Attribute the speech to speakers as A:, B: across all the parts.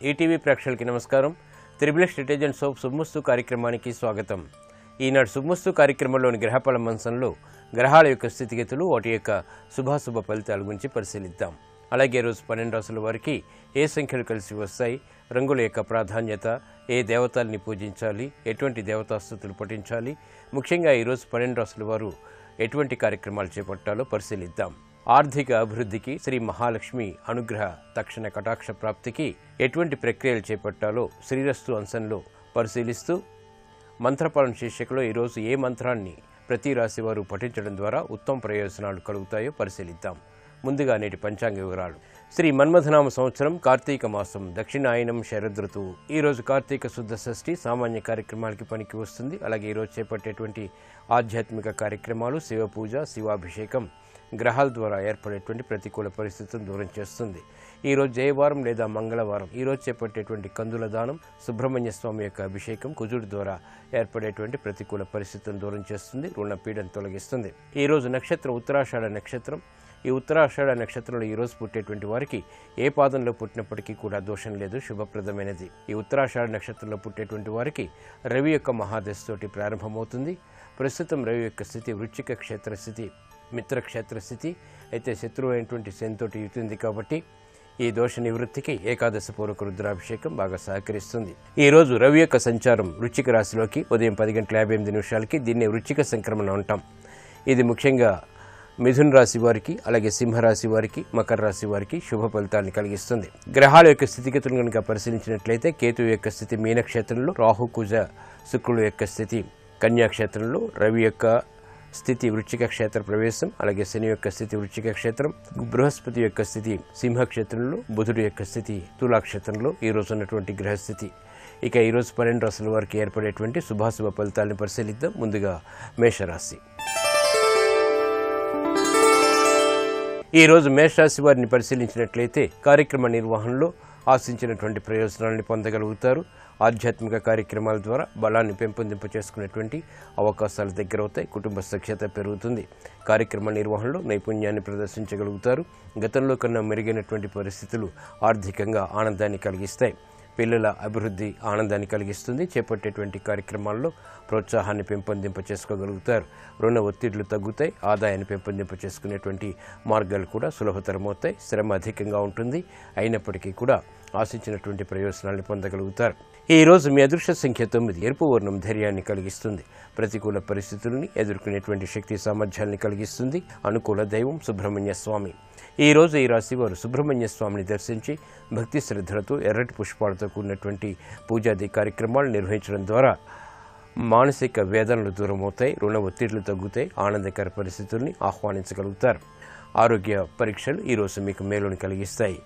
A: ETV ప్రేక్షకులకి నమస్కారం. Triplex detergent soap శుభమస్తు కార్యక్రమానికి స్వాగతం. ఈనాడు శుభమస్తు కార్యక్రమంలోని గ్రహఫల మంచంలో గ్రహాల యొక్క స్థితిగతులు, వాటి యొక్క శుభాశుభ ఫలితాల గురించి పరిశీలిద్దాం. అలాగే రోజు 12 రాసుల వారికి ఏ సంఖ్యలు కలిసి వస్తాయి, రంగుల యొక్క ప్రాధాన్యత, ఏ దేవతల్ని పూజించాలి, ఎటువంటి దేవతాస్తుతులు పఠించాలి, ముఖ్యంగా ఈరోజు 12 రాసుల వారు ఎటువంటి కార్యక్రమాలు చేపట్టాలో పరిశీలిద్దాం. ఆర్థిక అభివృద్ధికి, శ్రీ మహాలక్ష్మి అనుగ్రహ తక్షణ కటాక్ష ప్రాప్తికి ఎటువంటి ప్రక్రియలు చేపట్టాలో శ్రీరస్తు అంశంలో పరిశీలిస్తూ మంత్రపాలన శీర్షికలో ఈరోజు ఏ మంత్రాన్ని ప్రతి రాశి వారు పఠించడం ద్వారా ఉత్తమ ప్రయోజనాలు కలుగుతాయో పరిశీలిద్దాం. ముందుగా నేటి పంచాంగ వివరాలు. శ్రీ మన్మథనామ సంవత్సరం కార్తీక మాసం, దక్షిణాయనం శరదృతువు. ఈరోజు కార్తీక శుద్ధ షష్ఠి సామాన్య కార్యక్రమాలకి పనికి వస్తుంది. అలాగే ఈరోజు చేపట్టేటువంటి ఆధ్యాత్మిక కార్యక్రమాలు, శివ పూజ, శివాభిషేకం గ్రహాల ద్వారా ఏర్పడేటువంటి ప్రతికూల పరిస్థితులను దూరం చేస్తుంది. ఈరోజు జయవారం లేదా మంగళవారం. ఈరోజు చేపట్టేటువంటి కందుల దానం, సుబ్రహ్మణ్య స్వామి యొక్క అభిషేకం కుజుడి ద్వారా ఏర్పడేటువంటి ప్రతికూల పరిస్థితులను దూరం చేస్తుంది, రుణ పీడను తొలగిస్తుంది. ఈరోజు నక్షత్రం ఉత్తరాషాఢ నక్షత్రం. ఈ ఉత్తరాషాఢ నక్షత్రంలో ఈరోజు పుట్టేటువంటి వారికి ఏ పాదంలో పుట్టినప్పటికీ కూడా దోషం లేదు, శుభప్రదమైనది. ఈ ఉత్తరాషాఢ నక్షత్రంలో పుట్టేటువంటి వారికి రవి యొక్క మహాదశతోటి ప్రారంభమవుతుంది. ప్రస్తుతం రవి యొక్క స్థితి వృశ్చిక క్షేత్ర స్థితి, మిత్ర క్షేత్ర స్థితి అయితే శత్రువు అయినటువంటి శనితోటి యుతుంది. కాబట్టి ఈ దోష నివృత్తికి ఏకాదశ పూర్వక రుద్రాభిషేకం బాగా సహకరిస్తుంది. ఈ రోజు రవి యొక్క సంచారం వృశ్చిక రాశిలోకి ఉదయం 10:58 దీన్ని వృశ్చిక సంక్రమణ అంటాం. ఇది ముఖ్యంగా మిథున రాశి వారికి, అలాగే సింహరాశి వారికి, మకర రాశి వారికి శుభ ఫలితాలను కలిగిస్తుంది. గ్రహాల యొక్క స్థితిగతులను కనుక పరిశీలించినట్లయితే కేతువు యొక్క స్థితి మీనక్షేత్రంలో, రాహు కుజ శుక్రుడు యొక్క స్థితి కన్యాక్షేత్రంలో, రవి యొక్క స్థితి వృశ్చిక క్షేత్ర ప్రవేశం, అలాగే శని యొక్క స్థితి వృశ్చిక క్షేత్రం, బృహస్పతి యొక్క స్థితి సింహక్షేత్రంలో, బుధుడు యొక్క స్థితి తులాక్షేత్రంలో ఈ రోజు ఉన్నటువంటి గ్రహస్థితి. ఇక ఈరోజు 12 రాశుల వారికి ఏర్పడేటువంటి శుభాశుభ ఫలితాలను పరిశీలిద్దాం. ముందుగా మేషరాశి. ఈరోజు మేషరాశి వారిని పరిశీలించినట్లయితే కార్యక్రమ నిర్వహణలో ఆశించినటువంటి ప్రయోజనాలను పొందగలుగుతారు. ఆధ్యాత్మిక కార్యక్రమాల ద్వారా బలాన్ని పెంపొందింప చేసుకునేటువంటి అవకాశాలు దగ్గరవుతాయి. కుటుంబ సఖ్యత పెరుగుతుంది. కార్యక్రమ నిర్వహణలో నైపుణ్యాన్ని ప్రదర్శించగలుగుతారు. గతంలో కన్నా మెరుగైనటువంటి పరిస్థితులు ఆర్థికంగా ఆనందాన్ని కలిగిస్తాయి. పిల్లల అభివృద్ధి ఆనందాన్ని కలిగిస్తుంది. చేపట్టేటువంటి కార్యక్రమాల్లో ప్రోత్సాహాన్ని పెంపొందింప చేసుకోగలుగుతారు. రుణ ఒత్తిళ్లు తగ్గుతాయి. ఆదాయాన్ని పెంపొందింప చేసుకునేటువంటి మార్గాలు కూడా సులభతరమవుతాయి. శ్రమ అధికంగా ఉంటుంది, అయినప్పటికీ కూడా ఆశించినటువంటి ప్రయోజనాలను పొందగలుగుతారు. ఈ రోజు మీ అదృష్ట సంఖ్య 9. ఎరుపు వర్ణం ధైర్యాన్ని కలిగిస్తుంది. ప్రతికూల పరిస్థితుల్ని ఎదుర్కొనేటువంటి శక్తి సామర్థ్యాన్ని కలిగిస్తుంది. అనుకూల దైవం సుబ్రహ్మణ్య స్వామి. ఈ రోజు ఈ రాశి వారు సుబ్రహ్మణ్య స్వామిని దర్శించి భక్తి శ్రద్ధలతో ఎర్రటి పుష్పాలతో కూడినటువంటి పూజాది కార్యక్రమాలు నిర్వహించడం ద్వారా మానసిక వేదనలు దూరమవుతాయి, రుణ ఒత్తిళ్లు తగ్గుతాయి, ఆనందకర పరిస్థితుల్ని ఆహ్వానించగలుగుతారు. ఆరోగ్య పరీక్షలు ఈరోజు మీకు మేలుని కలిగిస్తాయి.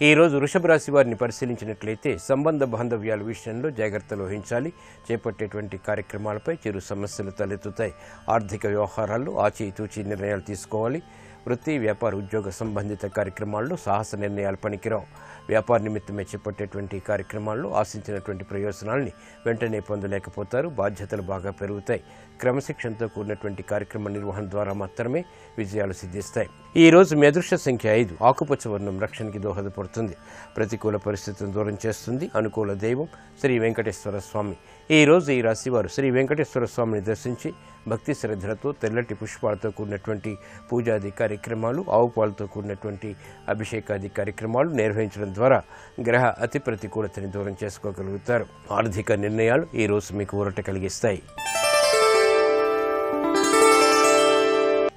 A: ఈరోజు వృషభ రాశి వారిని పరిశీలించినట్లయితే సంబంధ బాంధవ్యాల విషయంలో జాగ్రత్తలు వహించాలి. చేపట్టేటువంటి కార్యక్రమాలపై చిరు సమస్యలు తలెత్తుతాయి. ఆర్థిక వ్యవహారాల్లో ఆచితూచి నిర్ణయాలు తీసుకోవాలి. వృత్తి, వ్యాపార, ఉద్యోగ సంబంధిత కార్యక్రమాల్లో సాహస నిర్ణయాలు పనికిరావు. వ్యాపార నిమిత్తమే చేపట్టేటువంటి కార్యక్రమాల్లో ఆశించినటువంటి ప్రయోజనాల్ని వెంటనే పొందలేకపోతారు. బాధ్యతలు బాగా పెరుగుతాయి. క్రమశిక్షణతో కూడినటువంటి కార్యక్రమ నిర్వహణ ద్వారా మాత్రమే విజయాలు సిద్ధిస్తాయి. ఈ రోజు మీ అదృష్ట సంఖ్య 5. ఆకుపచ్చ వర్ణం రక్షణకి దోహదపడుతుంది. ప్రతికూల పరిస్థితులను దూరం చేస్తుంది. అనుకూల దైవం శ్రీ వెంకటేశ్వర స్వామి. ఈ రోజు ఈ రాశి వారు శ్రీ వెంకటేశ్వర స్వామిని దర్శించి భక్తి శ్రద్ధలతో తెల్లటి పుష్పాలతో కూడినటువంటి పూజాది కార్యక్రమాలు, ఆవు పాలతో కూడినటువంటి అభిషేకాది కార్యక్రమాలు నిర్వహించడం ద్వారా గ్రహ అతి ప్రతికూలతని దూరం చేసుకోగలుగుతారు. ఆర్థిక నిర్ణయాలు ఈ రోజు మీకు ఊరట కలిగిస్తాయి.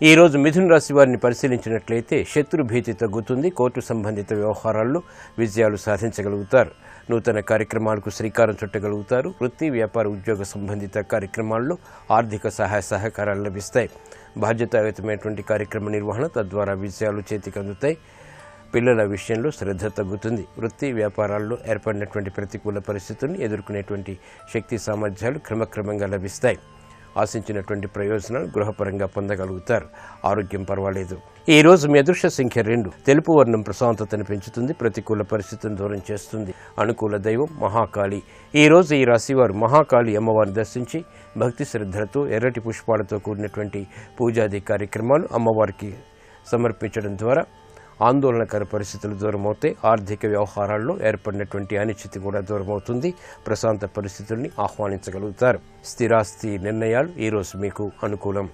A: ఈ రోజు మిథున రాశి వారిని పరిశీలించినట్లయితే శత్రు భీతి తగ్గుతుంది. కోర్టు సంబంధిత వ్యవహారాల్లో విజయాలు సాధించగలుగుతారు. నూతన కార్యక్రమాలకు శ్రీకారం చుట్టగలుగుతారు. వృత్తి, వ్యాపార, ఉద్యోగ సంబంధిత కార్యక్రమాల్లో ఆర్థిక సహాయ సహకారాలు లభిస్తాయి. బాధ్యతాయుతమైనటువంటి కార్యక్రమ నిర్వహణ తద్వారా విజయాలు చేతికి అందుతాయి. పిల్లల విషయంలో శ్రద్ధ తగ్గుతుంది. వృత్తి, వ్యాపారాల్లో ఏర్పడినటువంటి ప్రతికూల పరిస్థితుల్ని ఎదుర్కొనేటువంటి శక్తి సామర్థ్యాలు క్రమక్రమంగా లభిస్తాయి. ఆశించినటువంటి ప్రయోజనాలు గృహపరంగా పొందగలుగుతారు. ఆరోగ్యం పర్వాలేదు. ఈ రోజు మీ అదృష్ట సంఖ్య 2. తెలుపు వర్ణం ప్రశాంతతను పెంచుతుంది. ప్రతికూల పరిస్థితులను దూరం చేస్తుంది. అనుకూల దైవం మహాకాళి. ఈ రోజు ఈ రాశివారు మహాకాళి అమ్మవారిని దర్శించి భక్తి శ్రద్ధలతో ఎర్రటి పుష్పాలతో కూడినటువంటి పూజాది కార్యక్రమాలు అమ్మవారికి సమర్పించడం ద్వారా ఆందోళనకర పరిస్థితులు దూరమవుతాయి. ఆర్థిక వ్యవహారాల్లో ఏర్పడినటువంటి అనిశ్చితి కూడా దూరమవుతుంది. ప్రశాంత పరిస్థితుల్ని ఆహ్వానించగలుగుతారు. స్థిరాస్తి నిర్ణయాలు ఈరోజు మీకు అనుకూలం.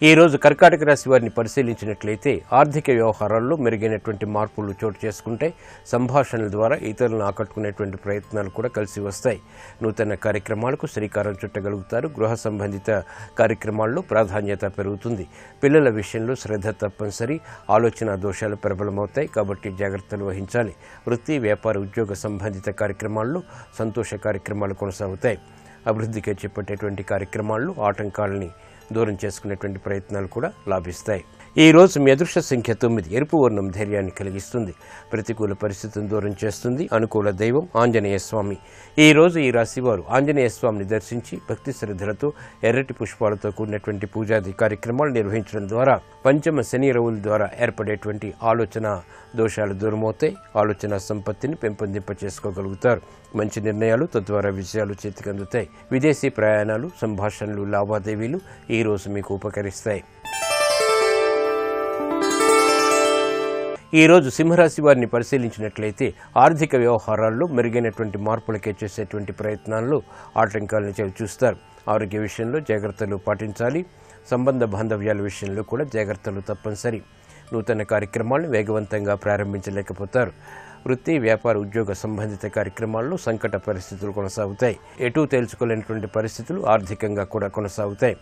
A: ఈ రోజు కర్కాటక రాశి వారిని పరిశీలించినట్లయితే ఆర్థిక వ్యవహారాల్లో మెరుగైనటువంటి మార్పులు చోటు చేసుకుంటాయి. సంభాషణల ద్వారా ఇతరులను ఆకట్టుకునేటువంటి ప్రయత్నాలు కూడా కలిసి వస్తాయి. నూతన కార్యక్రమాలకు శ్రీకారం చుట్టగలుగుతారు. గృహ సంబంధిత కార్యక్రమాల్లో ప్రాధాన్యత పెరుగుతుంది. పిల్లల విషయంలో శ్రద్ధ తప్పనిసరి. ఆలోచన దోషాలు ప్రబలమవుతాయి కాబట్టి జాగ్రత్తలు వహించాలి. వృత్తి, వ్యాపార, ఉద్యోగ సంబంధిత కార్యక్రమాల్లో సంతోష కార్యక్రమాలు కొనసాగుతాయి. అభివృద్ధికి చేపట్టేటువంటి కార్యక్రమాల్లో ఆటంకాలని దూరం చేసుకునేటువంటి ప్రయత్నాలు కూడా లాభిస్తాయి. ఈ రోజు మీ అదృష్ట సంఖ్య 9. ఎరుపు వర్ణం ధైర్యాన్ని కలిగిస్తుంది. ప్రతికూల పరిస్థితులను దూరం చేస్తుంది. అనుకూల దైవం ఆంజనేయ స్వామి. ఈ రోజు ఈ రాశి వారు ఆంజనేయ స్వామిని దర్శించి భక్తి శ్రద్ధలతో ఎర్రటి పుష్పాలతో కూడినటువంటి పూజాది కార్యక్రమాలు నిర్వహించడం ద్వారా పంచమ శని రవుల ద్వారా ఏర్పడేటువంటి ఆలోచన దోషాలు దూరమవుతాయి. ఆలోచన సంపత్తిని పెంపొందింప చేసుకోగలుగుతారు. మంచి నిర్ణయాలు తద్వారా విజయాలు చేతికి అందుతాయి. విదేశీ ప్రయాణాలు, సంభాషణలు, లావాదేవీలు ఈ రోజు మీకు ఉపకరిస్తాయి. ఈ రోజు సింహరాశి వారిని పరిశీలించినట్లయితే ఆర్థిక వ్యవహారాల్లో మెరుగైనటువంటి మార్పులకే చేసేటువంటి ప్రయత్నాల్లో ఆటంకాలను చూస్తారు. ఆరోగ్య విషయంలో జాగ్రత్తలు పాటించాలి. సంబంధ బాంధవ్యాల విషయంలో కూడా జాగ్రత్తలు తప్పనిసరి. నూతన కార్యక్రమాలను వేగవంతంగా ప్రారంభించలేకపోతారు. వృత్తి, వ్యాపార, ఉద్యోగ సంబంధిత కార్యక్రమాల్లో సంకట పరిస్థితులు కొనసాగుతాయి. ఎటూ తేల్చుకోలేనటువంటి పరిస్థితులు ఆర్థికంగా కూడా కొనసాగుతాయి.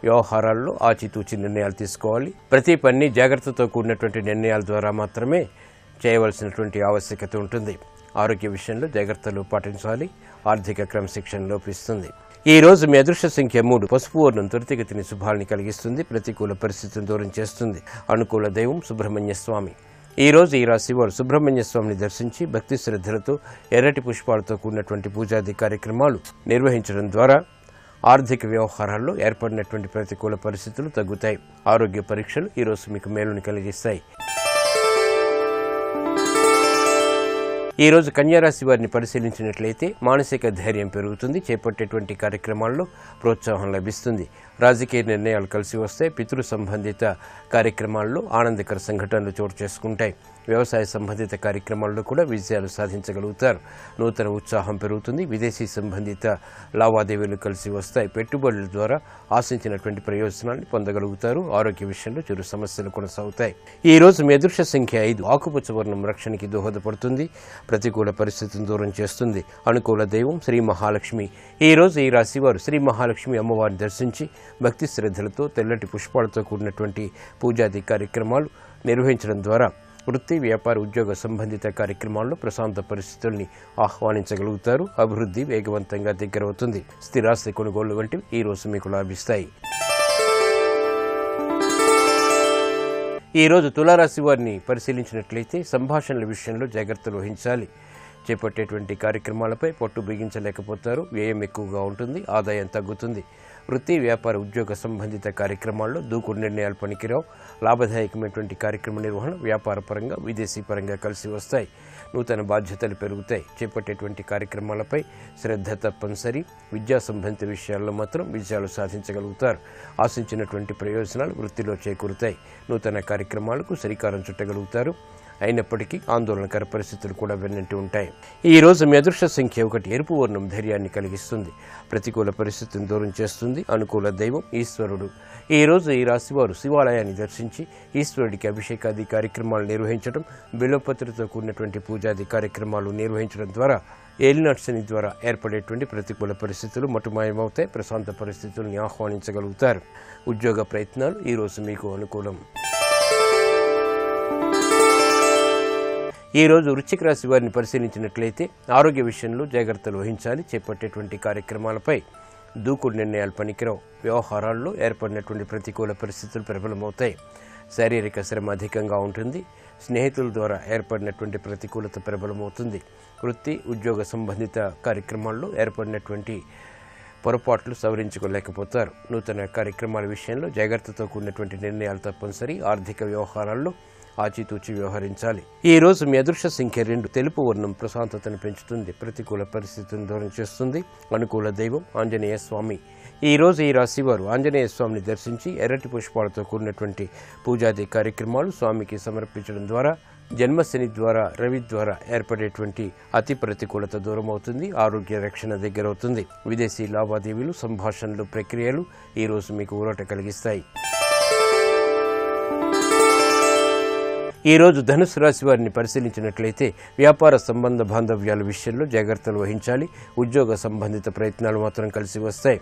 A: వ్యవహారాల్లో ఆచితూచి నిర్ణయాలు తీసుకోవాలి. ప్రతి పని జాగ్రత్తతో కూడినటువంటి నిర్ణయాల ద్వారా మాత్రమే చేయవలసినటువంటి ఆవశ్యకత ఉంటుంది. ఆరోగ్య విషయంలో జాగ్రత్తలు పాటించాలి. ఆర్థిక క్రమశిక్షణ లోపిస్తుంది. ఈ రోజు మీ అదృష్ట సంఖ్య 3. పసుపు వర్ణం త్వరితగతిని శుభాల్ని కలిగిస్తుంది. ప్రతికూల పరిస్థితులను దూరం చేస్తుంది. అనుకూల దైవం సుబ్రహ్మణ్య స్వామి. ఈ రోజు ఈ రాశి వారు సుబ్రహ్మణ్య స్వామిని దర్శించి భక్తి శ్రద్ధలతో ఎర్రటి పుష్పాలతో కూడినటువంటి పూజాది కార్యక్రమాలు నిర్వహించడం ద్వారా ఆర్థిక వ్యవహారాల్లో ఏర్పడినటువంటి ప్రతికూల పరిస్థితులు తగ్గుతాయి. ఆరోగ్య పరీక్షలు ఈరోజు మీకు మేలుని కలిగిస్తాయి. ఈ రోజు కన్యారాశి వారిని పరిశీలించినట్లయితే మానసిక ధైర్యం పెరుగుతుంది. చేపట్టేటువంటి కార్యక్రమాల్లో ప్రోత్సాహం లభిస్తుంది. రాజకీయ నిర్ణయాలు కలిసి వస్తాయి. పితృ సంబంధిత కార్యక్రమాల్లో ఆనందకర సంఘటనలు చోటు చేసుకుంటాయి. వ్యవసాయ సంబంధిత కార్యక్రమాల్లో కూడా విజయాలు సాధించగలుగుతారు. నూతన ఉత్సాహం పెరుగుతుంది. విదేశీ సంబంధిత లావాదేవీలు కలిసి వస్తాయి. పెట్టుబడుల ద్వారా ఆశించినటువంటి ప్రయోజనాన్ని పొందగలుగుతారు. ఆరోగ్య విషయంలో చిరు సమస్యలు కొనసాగుతాయి. ఈ రోజు మీ అదృష్ట సంఖ్య 5. ఆకుపచ్చ వర్ణం రక్షణకి దోహదపడుతుంది. ప్రతికూల పరిస్థితిని దూరం చేస్తుంది. అనుకూల దైవం శ్రీ మహాలక్ష్మి. ఈ రోజు ఈ రాశి వారు శ్రీ మహాలక్ష్మి అమ్మవారిని దర్శించి భక్తి శ్రద్ధలతో తెల్లటి పుష్పాలతో కూడినటువంటి పూజాది కార్యక్రమాలు నిర్వహించడం ద్వారా వృత్తి, వ్యాపార, ఉద్యోగ సంబంధిత కార్యక్రమాల్లో ప్రశాంత పరిస్థితుల్ని ఆహ్వానించగలుగుతారు. అభివృద్ధి వేగవంతంగా దగ్గరవుతుంది. స్థిరాస్తి కొనుగోలు వంటివి ఈ రోజు మీకు లాభిస్తాయి. ఈ రోజు తులారాశి వారిని పరిశీలించినట్లయితే సంభాషణల విషయంలో జాగ్రత్తలు వహించాలి. చేపట్టేటువంటి కార్యక్రమాలపై పట్టు బిగించలేకపోతారు. వ్యయం ఎక్కువగా ఉంటుంది. ఆదాయం తగ్గుతుంది. వృత్తి, వ్యాపార, ఉద్యోగ సంబంధిత కార్యక్రమాల్లో దూకుడు నిర్ణయాలు పనికిరావు. లాభదాయకమైనటువంటి కార్యక్రమ నిర్వహణ వ్యాపార పరంగా, విదేశీ పరంగా కలిసి వస్తాయి. నూతన బాధ్యతలు పెరుగుతాయి. చేపట్టేటువంటి కార్యక్రమాలపై శ్రద్ధ తప్పనిసరి. విద్యా సంబంధిత విషయాల్లో మాత్రం విజయాలు సాధించగలుగుతారు. ఆశించినటువంటి ప్రయోజనాలు వృత్తిలో చేకూరుతాయి. నూతన కార్యక్రమాలకు శ్రీకారం చుట్టగలుగుతారు. అయినప్పటికీ ఆందోళనకర పరిస్థితులు కూడా వెన్నంటి ఉంటాయి. ఈ రోజు మీ అదృష్ట సంఖ్య 1. ఎరుపు వర్ణం ధైర్యాన్ని కలిగిస్తుంది. ప్రతికూల పరిస్థితిని దూరం చేస్తుంది. అనుకూల దైవం ఈశ్వరుడు. ఈ రోజు ఈ రాశి వారు శివాలయాన్ని దర్శించి ఈశ్వరుడికి అభిషేకాది కార్యక్రమాలు నిర్వహించడం, బిల్వపత్రితో కూడినటువంటి పూజాది కార్యక్రమాలు నిర్వహించడం ద్వారా ఏలినాటి శని ద్వారా ఏర్పడేటువంటి ప్రతికూల పరిస్థితులు మటుమాయమవుతాయి. ప్రశాంత పరిస్థితుల్ని ఆహ్వానించగలుగుతారు. ఉద్యోగ ప్రయత్నాలు ఈ రోజు మీకు అనుకూలం. ఈ రోజు వృశ్చిక రాశి వారిని పరిశీలించినట్లయితే ఆరోగ్య విషయంలో జాగ్రత్తలు వహించాలి. చేపట్టేటువంటి కార్యక్రమాలపై దూకుడు నిర్ణయాలు పనికిరావు. వ్యవహారాల్లో ఏర్పడినటువంటి ప్రతికూల పరిస్థితులు ప్రబలమవుతాయి. శారీరక శ్రమ అధికంగా ఉంటుంది. స్నేహితుల ద్వారా ఏర్పడినటువంటి ప్రతికూలత ప్రబలమవుతుంది. వృత్తి, ఉద్యోగ సంబంధిత కార్యక్రమాల్లో ఏర్పడినటువంటి పొరపాట్లు సవరించుకోలేకపోతారు. నూతన కార్యక్రమాల విషయంలో జాగ్రత్తతో కూడినటువంటి నిర్ణయాలు తప్పనిసరి. ఆర్థిక వ్యవహారాల్లో ఆచితూచి వ్యవహరించాలి. ఈ రోజు మీ అదృష్ట సంఖ్య 2. తెలుపు వర్ణం ప్రశాంతతను పెంచుతుంది. ప్రతికూల పరిస్థితులను దూరం చేస్తుంది. అనుకూల దైవం ఆంజనేయ స్వామి. ఈరోజు ఈ రాశి వారు ఆంజనేయ స్వామిని దర్శించి ఎర్రటి పుష్పాలతో కూడినటువంటి పూజాది కార్యక్రమాలు స్వామికి సమర్పించడం ద్వారా జన్మశని ద్వారా రవి ద్వారా ఏర్పడేటువంటి అతి ప్రతికూలత దూరం అవుతుంది. ఆరోగ్య రక్షణ దగ్గరవుతుంది. విదేశీ లావాదేవీలు, సంభాషణలు, ప్రక్రియలు ఈరోజు మీకు ఊరట కలిగిస్తాయి. ఈరోజు ధనుసు రాశి వారిని పరిశీలించినట్లయితే వ్యాపార సంబంధ బాంధవ్యాల విషయంలో జాగ్రత్తలు వహించాలి. ఉద్యోగ సంబంధిత ప్రయత్నాలు మాత్రం కలిసి వస్తాయి.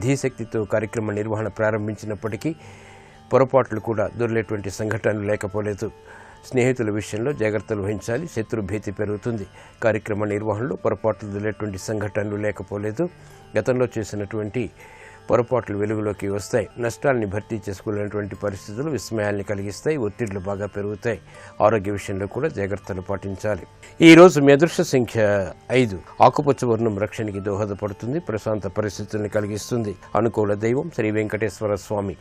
A: ధీశక్తితో కార్యక్రమ నిర్వహణ ప్రారంభించినప్పటికీ పొరపాట్లు కూడా దొరికేటువంటి సంఘటనలు లేకపోలేదు. స్నేహితుల విషయంలో జాగ్రత్తలు వహించాలి. శత్రు భీతి పెరుగుతుంది. కార్యక్రమ నిర్వహణలో పొరపాట్లు దొరికేటువంటి సంఘటనలు లేకపోలేదు. గతంలో చేసినటువంటి పొరపాట్లు వెలుగులోకి వస్తాయి. నష్టాలని భర్తీ చేసుకోలేనటువంటి పరిస్థితులు విస్మయాల్ని కలిగిస్తాయి. ఒత్తిళ్లు బాగా పెరుగుతాయి. ఆరోగ్య విషయంలో కూడా జాగ్రత్తలు పాటించాలి. ఈ రోజు మీ అదృష్ట సంఖ్య 5. ఆకుపచ్చ వర్ణం రక్షణకి దోహదపడుతుంది. ప్రశాంత పరిస్థితుల్ని కలిగిస్తుంది. అనుకూల దైవం శ్రీ వెంకటేశ్వర స్వామి.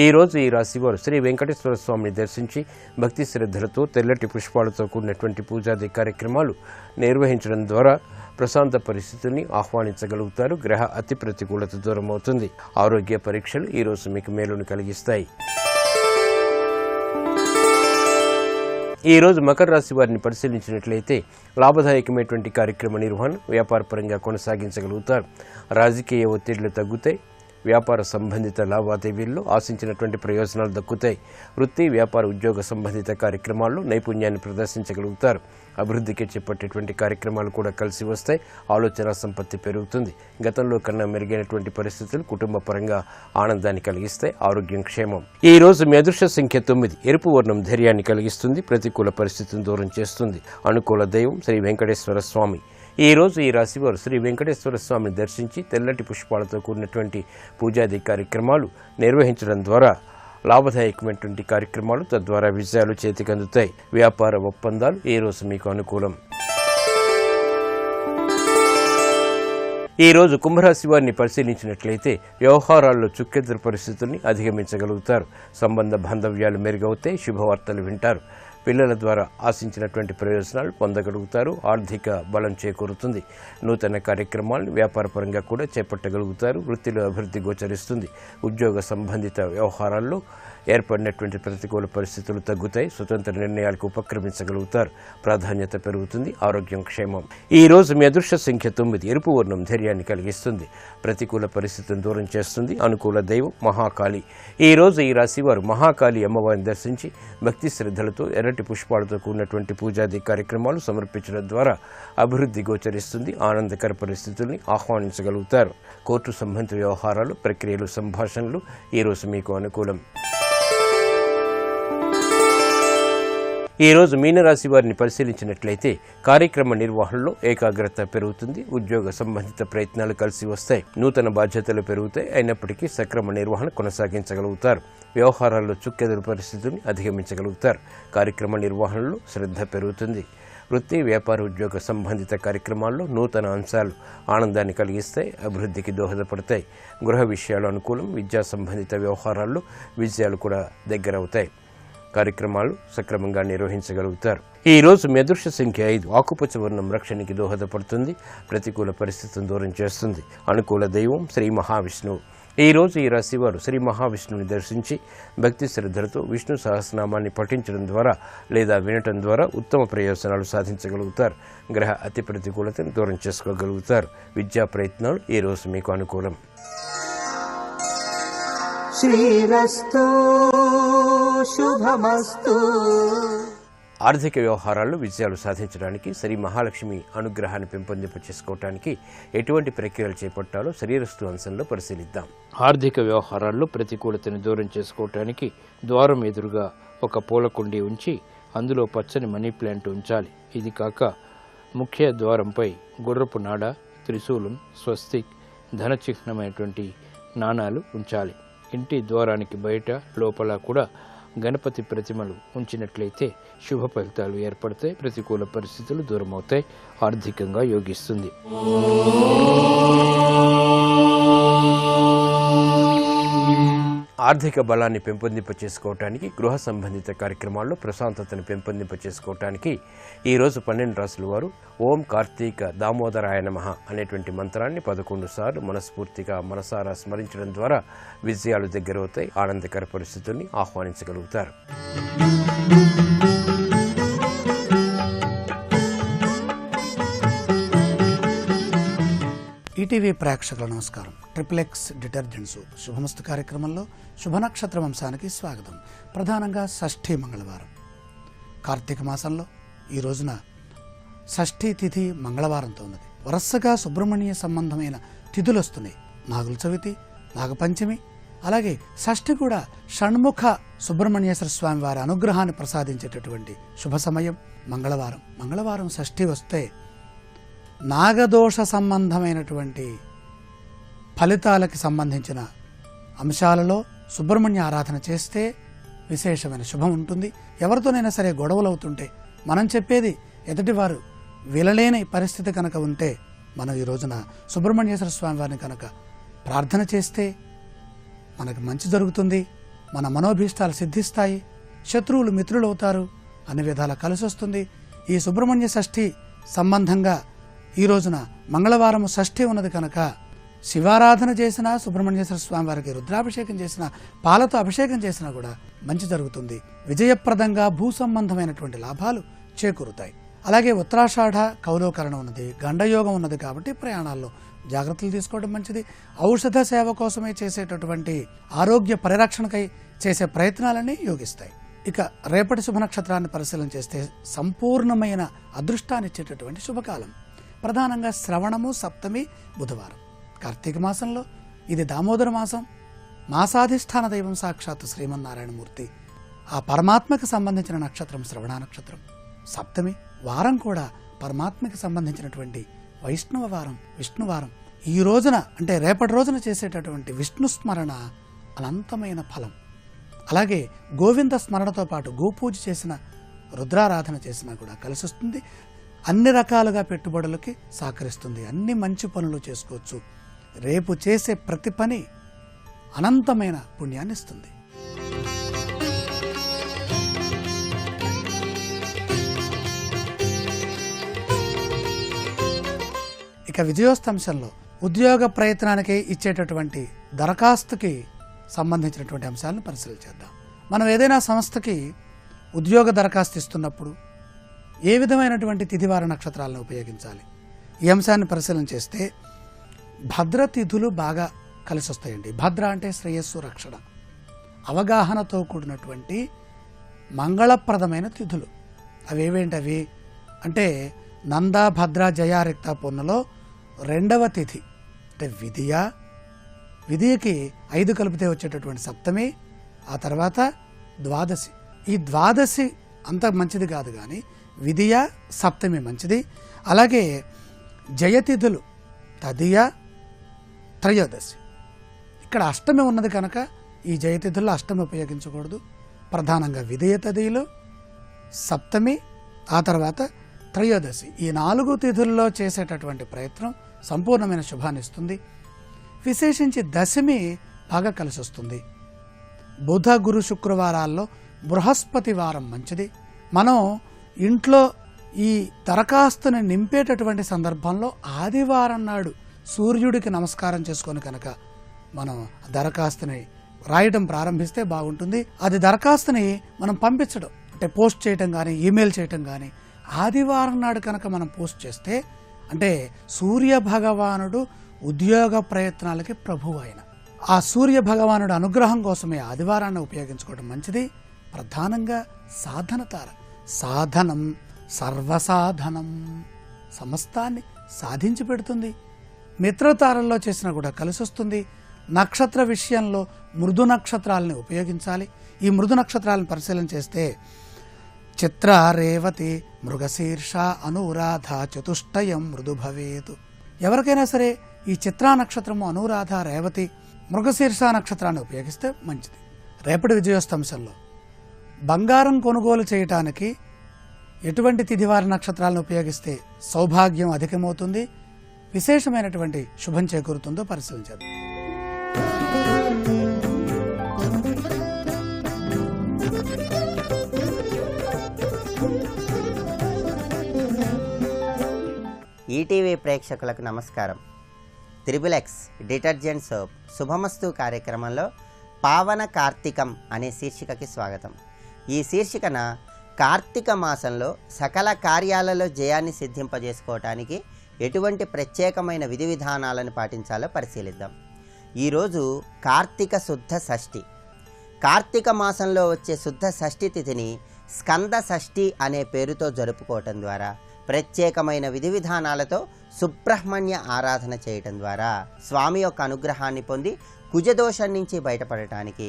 A: ఈ రోజు ఈ రాశి వారు శ్రీ వెంకటేశ్వర స్వామిని దర్శించి భక్తి శ్రద్ధలతో తెల్లటి పుష్పాలతో కూడినటువంటి పూజాది కార్యక్రమాలు నిర్వహించడం ద్వారా ప్రశాంత పరిస్థితుల్ని ఆహ్వానించగలుగుతారు. గ్రహ అతి ప్రతికూలత దూరం అవుతుంది. ఆరోగ్య పరీక్షలు ఈరోజు మీకు మేలును కలిగిస్తాయి. ఈ రోజు మకర రాశి వారిని పరిశీలించినట్లయితే లాభదాయకమైనటువంటి కార్యక్రమ నిర్వహణ వ్యాపారపరంగా కొనసాగించగలుగుతారు. రాజకీయ ఒత్తిళ్లు తగ్గుతాయి. వ్యాపార సంబంధిత లావాదేవీల్లో ఆశించినటువంటి ప్రయోజనాలు దక్కుతాయి. వృత్తి, వ్యాపార, ఉద్యోగ సంబంధిత కార్యక్రమాల్లో నైపుణ్యాన్ని ప్రదర్శించగలుగుతారు. అభివృద్ధికి చేపట్టేటువంటి కార్యక్రమాలు కూడా కలిసి వస్తాయి. ఆలోచన సంపత్తి పెరుగుతుంది. గతంలో కన్నా మెరుగైనటువంటి పరిస్థితులు కుటుంబ పరంగా ఆనందాన్ని కలిగిస్తాయి. ఆరోగ్యం క్షేమం. ఈ రోజు మీ అదృష్ట సంఖ్య 9. ఎరుపు వర్ణం ధైర్యాన్ని కలిగిస్తుంది. ప్రతికూల పరిస్థితిని దూరం చేస్తుంది. అనుకూల దైవం శ్రీ వెంకటేశ్వర స్వామి. ఈ రోజు ఈ రాశి వారు శ్రీ వెంకటేశ్వర స్వామిని దర్శించి తెల్లటి పుష్పాలతో కూడినటువంటి పూజాది కార్యక్రమాలు నిర్వహించడం ద్వారా లాభదాయకమైనటువంటి కార్యక్రమాలు, తద్వారా విజయాలు చేతికి అందుతాయి. వ్యాపార ఒప్పందాలు ఈ రోజు మీకు అనుకూలం. ఈ రోజు కుంభరాశి వారిని పరిశీలించినట్లయితే వ్యవహారాల్లో చుక్కెదురు పరిస్థితుల్ని అధిగమించగలుగుతారు. సంబంధ బాంధవ్యాలు మెరుగవుతాయి. శుభవార్తలు వింటారు. పిల్లల ద్వారా ఆశించినటువంటి ప్రయోజనాలు పొందగలుగుతారు. ఆర్థిక బలం చేకూరుతుంది. నూతన కార్యక్రమాలను వ్యాపారపరంగా కూడా చేపట్టగలుగుతారు. వృత్తిలో అభివృద్ధి గోచరిస్తుంది. ఉద్యోగ సంబంధిత వ్యవహారాల్లో ఏర్పడినటువంటి ప్రతికూల పరిస్థితులు తగ్గుతాయి. స్వతంత్ర నిర్ణయాలకు ఉపక్రమించగలుగుతారు. ప్రాధాన్యత పెరుగుతుంది. ఆరోగ్యం క్షేమం. ఈ రోజు మీ అదృష్ట సంఖ్య 9. ఎరుపు వర్ణం ధైర్యాన్ని కలిగిస్తుంది. ప్రతికూల పరిస్థితులను దూరం చేస్తుంది. అనుకూల దైవం మహాకాళి. ఈ రోజు ఈ రాశి వారు మహాకాళి అమ్మవారిని దర్శించి భక్తి శ్రద్ధలతో ఎర్రటి పుష్పాలతో కూడినటువంటి పూజాది కార్యక్రమాలు సమర్పించడం ద్వారా అభివృద్ధి గోచరిస్తుంది. ఆనందకర పరిస్థితుల్ని ఆహ్వానించగలుగుతారు. కోర్టు సంబంధిత వ్యవహారాలు, ప్రక్రియలు, సంభాషణలు ఈరోజు మీకు అనుకూలం. ఈ రోజు మీనరాశి వారిని పరిశీలించినట్లయితే కార్యక్రమ నిర్వహణలో ఏకాగ్రత పెరుగుతుంది. ఉద్యోగ సంబంధిత ప్రయత్నాలు కలిసి వస్తాయి. నూతన బాధ్యతలు పెరుగుతాయి. అయినప్పటికీ సక్రమ నిర్వహణ కొనసాగించగలుగుతారు. వ్యవహారాల్లో చుక్కెదురు పరిస్థితుల్ని అధిగమించగలుగుతారు. కార్యక్రమ నిర్వహణలో శ్రద్ధ పెరుగుతుంది. వృత్తి, వ్యాపార, ఉద్యోగ సంబంధిత కార్యక్రమాల్లో నూతన అంశాలు ఆనందాన్ని కలిగిస్తాయి. అభివృద్ధికి దోహదపడతాయి. గృహ విషయాలు అనుకూలం. విద్యా సంబంధిత వ్యవహారాల్లో విజయాలు కూడా దగ్గరవుతాయి. కార్యక్రమాలు సక్రమంగా నిర్వహించగలుగుతారు. ఈ రోజు మీ అదృష్ట సంఖ్య 5. ఆకుపచ్చ వర్ణం రక్షణకి దోహదపడుతుంది. ప్రతికూల పరిస్థితులను దూరం చేస్తుంది. అనుకూల దైవం శ్రీ మహావిష్ణువు. ఈ రోజు ఈ రాశి వారు శ్రీ మహావిష్ణువుని దర్శించి భక్తి శ్రద్ధలతో విష్ణు సహస్రనామాన్ని పఠించడం ద్వారా లేదా వినటం ద్వారా ఉత్తమ ప్రయోజనాలు సాధించగలుగుతారు. గ్రహ అతి ప్రతికూలతను దూరం చేసుకోగలుగుతారు. విద్యా ప్రయత్నాలు ఈ రోజు మీకు అనుకూలం. శ్రీరస్తు శుభమస్తు. ఆర్థిక వ్యవహారాల్లో విజయాలు సాధించడానికి శ్రీ మహాలక్ష్మి అనుగ్రహాన్ని పెంపొందింప చేసుకోవటానికి ఎటువంటి ప్రక్రియలు చేపట్టాలో శరీరస్తు అంశంలో పరిశీలిద్దాం. ఆర్థిక వ్యవహారాల్లో ప్రతికూలతను దూరం చేసుకోవటానికి ద్వారం ఎదురుగా ఒక పూల కుండీ ఉంచి అందులో పచ్చని మనీ ప్లాంట్ ఉంచాలి. ఇది కాక ముఖ్య ద్వారంపై గుర్రపు నాడ, త్రిశూలం, స్వస్తిక్, ధనచిహ్నమైనటువంటి నాణాలు ఉంచాలి. ఇంటి ద్వారానికి బయట లోపల కూడా గణపతి ప్రతిమలు ఉంచినట్లయితే శుభ ఫలితాలు ఏర్పడతాయి. ప్రతికూల పరిస్థితులు దూరమవుతాయి. ఆర్థికంగా యోగిస్తుంది. ఆర్థిక బలాన్ని పెంపొందింప చేసుకోవటానికి, గృహ సంబంధిత కార్యక్రమాల్లో ప్రశాంతతను పెంపొందింప చేసుకోవటానికి ఈరోజు 12 రాసుల వారు ఓం కార్తీక దామోదరాయ నమః అనేటువంటి మంత్రాన్ని 11 సార్లు మనస్ఫూర్తిగా మనసారా స్మరించడం ద్వారా విజయాలు దగ్గరవుతాయి, ఆనందకర పరిస్థితుల్ని ఆహ్వానించగలుగుతారు.
B: ఈటీవీ ప్రేక్షకుల నమస్కారం. ట్రిప్లెక్స్ డిటర్జెంట్ సోప్ శుభమస్తు కార్యక్రమంలో శుభనక్షత్ర వంశానికి స్వాగతం. ప్రధానంగా షష్ఠీ మంగళవారం, కార్తీక మాసంలో ఈ రోజున షష్ఠీ తిథి మంగళవారంతో ఉన్నది. వరుసగా సుబ్రహ్మణ్య సంబంధమైన తిథులు వస్తున్నాయి. నాగుల చవితి, నాగపంచమి, అలాగే షష్ఠి కూడా షణ్ముఖ సుబ్రహ్మణ్యేశ్వర స్వామి వారి అనుగ్రహాన్ని ప్రసాదించేటటువంటి శుభ సమయం మంగళవారం. మంగళవారం షష్ఠి వస్తే నాగదోష సంబంధమైనటువంటి ఫలితాలకి సంబంధించిన అంశాలలో సుబ్రహ్మణ్య ఆరాధన చేస్తే విశేషమైన శుభం ఉంటుంది. ఎవరితోనైనా సరే గొడవలు అవుతుంటే మనం చెప్పేది ఎదుటివారు వినలేని పరిస్థితి కనుక ఉంటే మనం ఈ రోజున సుబ్రహ్మణ్యేశ్వర స్వామి వారిని కనుక ప్రార్థన చేస్తే మనకు మంచి జరుగుతుంది, మన మనోభీష్టాలు సిద్ధిస్తాయి, శత్రువులు మిత్రులు అవుతారు, అన్ని విధాల కలిసి వస్తుంది. ఈ సుబ్రహ్మణ్య షష్ఠి సంబంధంగా ఈ రోజున మంగళవారం షష్ఠి ఉన్నది కనుక శివారాధన చేసినా, సుబ్రహ్మణ్యేశ్వర స్వామి వారికి రుద్రాభిషేకం చేసినా, పాలతో అభిషేకం చేసినా కూడా మంచి జరుగుతుంది. విజయప్రదంగా భూ సంబంధమైనటువంటి లాభాలు చేకూరుతాయి. అలాగే ఉత్తరాషాఢ కౌలోకరణ ఉన్నది, గండయోగం ఉన్నది కాబట్టి ప్రయాణాల్లో జాగ్రత్తలు తీసుకోవడం మంచిది. ఔషధ సేవ కోసమే చేసేటటువంటి ఆరోగ్య పరిరక్షణకై చేసే ప్రయత్నాలన్నీ యోగిస్తాయి. ఇక రేపటి శుభ నక్షత్రాన్ని పరిశీలన చేస్తే సంపూర్ణమైన అదృష్టాన్ని ఇచ్చేటటువంటి శుభకాలం. ప్రధానంగా శ్రవణము, సప్తమి, బుధవారం. కార్తీక మాసంలో ఇది దామోదర మాసం. మాసాధిష్టాన దైవం సాక్షాత్ శ్రీమన్నారాయణమూర్తి. ఆ పరమాత్మకి సంబంధించిన నక్షత్రం శ్రవణ నక్షత్రం. సప్తమి వారం కూడా పరమాత్మకి సంబంధించినటువంటి వైష్ణవ వారం, విష్ణువారం. ఈ రోజున అంటే రేపటి రోజున చేసేటటువంటి విష్ణు స్మరణ అనంతమైన ఫలం. అలాగే గోవింద స్మరణతో పాటు గోపూజ చేసిన, రుద్రారాధన చేసినా కూడా కలిసి వస్తుంది. అన్ని రకాలుగా పెట్టుబడులకి సహకరిస్తుంది. అన్ని మంచి పనులు చేసుకోవచ్చు. రేపు చేసే ప్రతి పని అనంతమైన పుణ్యాన్ని ఇస్తుంది. ఇక విజయోస్తంశంలో ఉద్యోగ ప్రయత్నానికి ఇచ్చేటటువంటి దరఖాస్తుకి సంబంధించినటువంటి అంశాలను పరిశీలన చేద్దాం. మనం ఏదైనా సంస్థకి ఉద్యోగ దరఖాస్తు ఇస్తున్నప్పుడు ఏ విధమైనటువంటి తిథివార నక్షత్రాలను ఉపయోగించాలి, ఈ అంశాన్ని పరిశీలన చేస్తే భద్ర తిథులు బాగా కలిసి వస్తాయండి. భద్ర అంటే శ్రేయస్సు, రక్షణ, అవగాహనతో కూడినటువంటి మంగళప్రదమైన తిథులు. అవేంటవి అంటే నంద, భద్ర, జయ, రిక్త, పొన్నలో 2వ తిథి అంటే విధియ. విధియకి 5 కలిపితే వచ్చేటటువంటి సప్తమి, ఆ తర్వాత ద్వాదశి. ఈ ద్వాదశి అంత మంచిది కాదు కానీ విధియ, సప్తమి మంచిది. అలాగే జయతిథులు తదియ, త్రయోదశి. ఇక్కడ అష్టమి ఉన్నది కనుక ఈ జయతిథుల్లో అష్టమి ఉపయోగించకూడదు. ప్రధానంగా విధియ తదియలు, సప్తమి, ఆ తర్వాత త్రయోదశి. ఈ 4 తిథుల్లో చేసేటటువంటి ప్రయత్నం సంపూర్ణమైన శుభాన్ని ఇస్తుంది. విశేషించి దశమి బాగా కలిసి వస్తుంది. బుధ, గురు, శుక్రవారాల్లో బృహస్పతి వారం మంచిది. మనం ఇంట్లో ఈ దరఖాస్తుని నింపేటటువంటి సందర్భంలో ఆదివారం నాడు సూర్యుడికి నమస్కారం చేసుకొని కనుక మనం దరఖాస్తుని రాయడం ప్రారంభిస్తే బాగుంటుంది. అది దరఖాస్తుని మనం పంపించడం అంటే పోస్ట్ చేయటం కానీ, ఈమెయిల్ చేయటం కానీ ఆదివారం నాడు కనుక మనం పోస్ట్ చేస్తే, అంటే సూర్య భగవానుడు ఉద్యోగ ప్రయత్నాలకి ప్రభువు అయిన ఆ సూర్య భగవానుడు అనుగ్రహం కోసమే ఆదివారాన్ని ఉపయోగించుకోవడం మంచిది. ప్రధానంగా సాధన తార. సాధనం సర్వసాధనం, సమస్తాన్ని సాధించి పెడుతుంది. మిత్రతారల్లో చేసినా కూడా కలిసి వస్తుంది. నక్షత్ర విషయంలో మృదు నక్షత్రాలని ఉపయోగించాలి. ఈ మృదు నక్షత్రాలను పరిశీలన చేస్తే చిత్ర, రేవతి, మృగశీర్ష, అనురాధ, చతుష్టయం మృదు భవేతు. ఎవరికైనా సరే ఈ చిత్రా నక్షత్రము, అనురాధ, రేవతి, మృగశీర్ష నక్షత్రాన్ని ఉపయోగిస్తే మంచిది. రేపటి విజయోస్తంశంలో బంగారం కొనుగోలు చేయటానికి ఎటువంటి తిథివార నక్షత్రాలను ఉపయోగిస్తే సౌభాగ్యం అధికమవుతుంది, విశేషమైనటువంటి శుభం చేకూరుతుందో పరిశీలించారు.
C: ఈటీవీ ప్రేక్షకులకు నమస్కారం. త్రిబుల్-ఎక్స్ డిటర్జెంట్ సోప్ శుభమస్తు కార్యక్రమంలో పావన కార్తీకం అనే శీర్షికకి స్వాగతం. ఈ శీర్షికన కార్తీక మాసంలో సకల కార్యాలలో జయాన్ని సిద్ధింపజేసుకోవటానికి ఎటువంటి ప్రత్యేకమైన విధి విధానాలను పాటించాలో పరిశీలిద్దాం. ఈరోజు కార్తీక శుద్ధ షష్ఠి. కార్తీక మాసంలో వచ్చే శుద్ధ షష్ఠి తిథిని స్కంద షష్ఠి అనే పేరుతో జరుపుకోవటం ద్వారా, ప్రత్యేకమైన విధి విధానాలతో సుబ్రహ్మణ్య ఆరాధన చేయటం ద్వారా స్వామి యొక్క అనుగ్రహాన్ని పొంది కుజదోషం నుంచి బయటపడటానికి,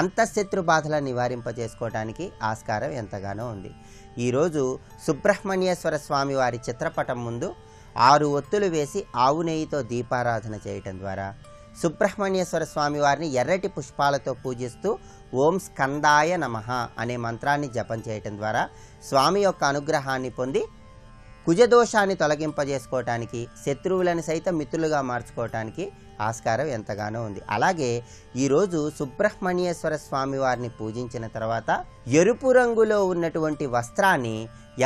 C: అంతఃశత్రు బాధలను నివారింపజేసుకోవడానికి ఆస్కారం ఎంతగానో ఉంది. ఈరోజు సుబ్రహ్మణ్యేశ్వర స్వామి వారి చిత్రపటం ముందు 6 ఒత్తులు వేసి ఆవు నెయ్యితో దీపారాధన చేయటం ద్వారా, సుబ్రహ్మణ్యేశ్వర స్వామి వారిని ఎర్రటి పుష్పాలతో పూజిస్తూ ఓం స్కందాయ నమః అనే మంత్రాన్ని జపం చేయటం ద్వారా స్వామి యొక్క అనుగ్రహాన్ని పొంది కుజదోషాన్ని తొలగింపజేసుకోవటానికి, శత్రువులను సైతం మిత్రులుగా మార్చుకోవటానికి ఆస్కారం ఎంతగానో ఉంది. అలాగే ఈరోజు సుబ్రహ్మణ్యేశ్వర స్వామి వారిని పూజించిన తర్వాత ఎరుపు రంగులో ఉన్నటువంటి వస్త్రాన్ని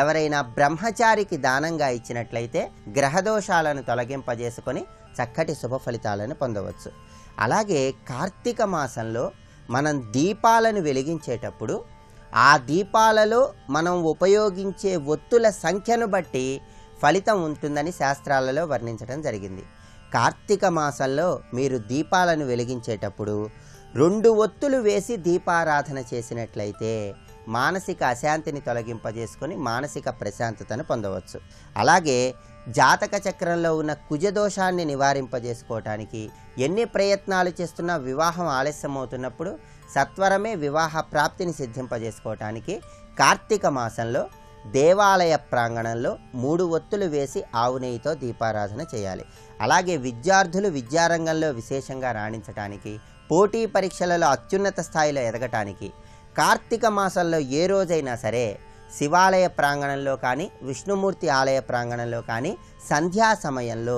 C: ఎవరైనా బ్రహ్మచారికి దానంగా ఇచ్చినట్లయితే గ్రహదోషాలను తొలగింపజేసుకొని చక్కటి శుభ ఫలితాలను పొందవచ్చు. అలాగే కార్తీక మాసంలో మనం దీపాలను వెలిగించేటప్పుడు ఆ దీపాలలో మనం ఉపయోగించే ఒత్తుల సంఖ్యను బట్టి ఫలితం ఉంటుందని శాస్త్రాలలో వర్ణించడం జరిగింది. కార్తీక మాసంలో మీరు దీపాలను వెలిగించేటప్పుడు 2 ఒత్తులు వేసి దీపారాధన చేసినట్లయితే మానసిక అశాంతిని తొలగింపజేసుకొని మానసిక ప్రశాంతతను పొందవచ్చు. అలాగే జాతక చక్రంలో ఉన్న కుజదోషాన్ని నివారింపజేసుకోవటానికి ఎన్ని ప్రయత్నాలు చేస్తున్నా వివాహం ఆలస్యమవుతున్నప్పుడు సత్వరమే వివాహ ప్రాప్తిని సిద్ధింపజేసుకోవటానికి కార్తీక మాసంలో దేవాలయ ప్రాంగణంలో 3 ఒత్తులు వేసి ఆవు నెయ్యితో దీపారాధన చేయాలి. అలాగే విద్యార్థులు విద్యారంగంలో విశేషంగా రాణించటానికి, పోటీ పరీక్షలలో అత్యున్నత స్థాయిలో ఎదగటానికి కార్తీక మాసంలో ఏ రోజైనా సరే శివాలయ ప్రాంగణంలో కానీ, విష్ణుమూర్తి ఆలయ ప్రాంగణంలో కానీ సంధ్యా సమయంలో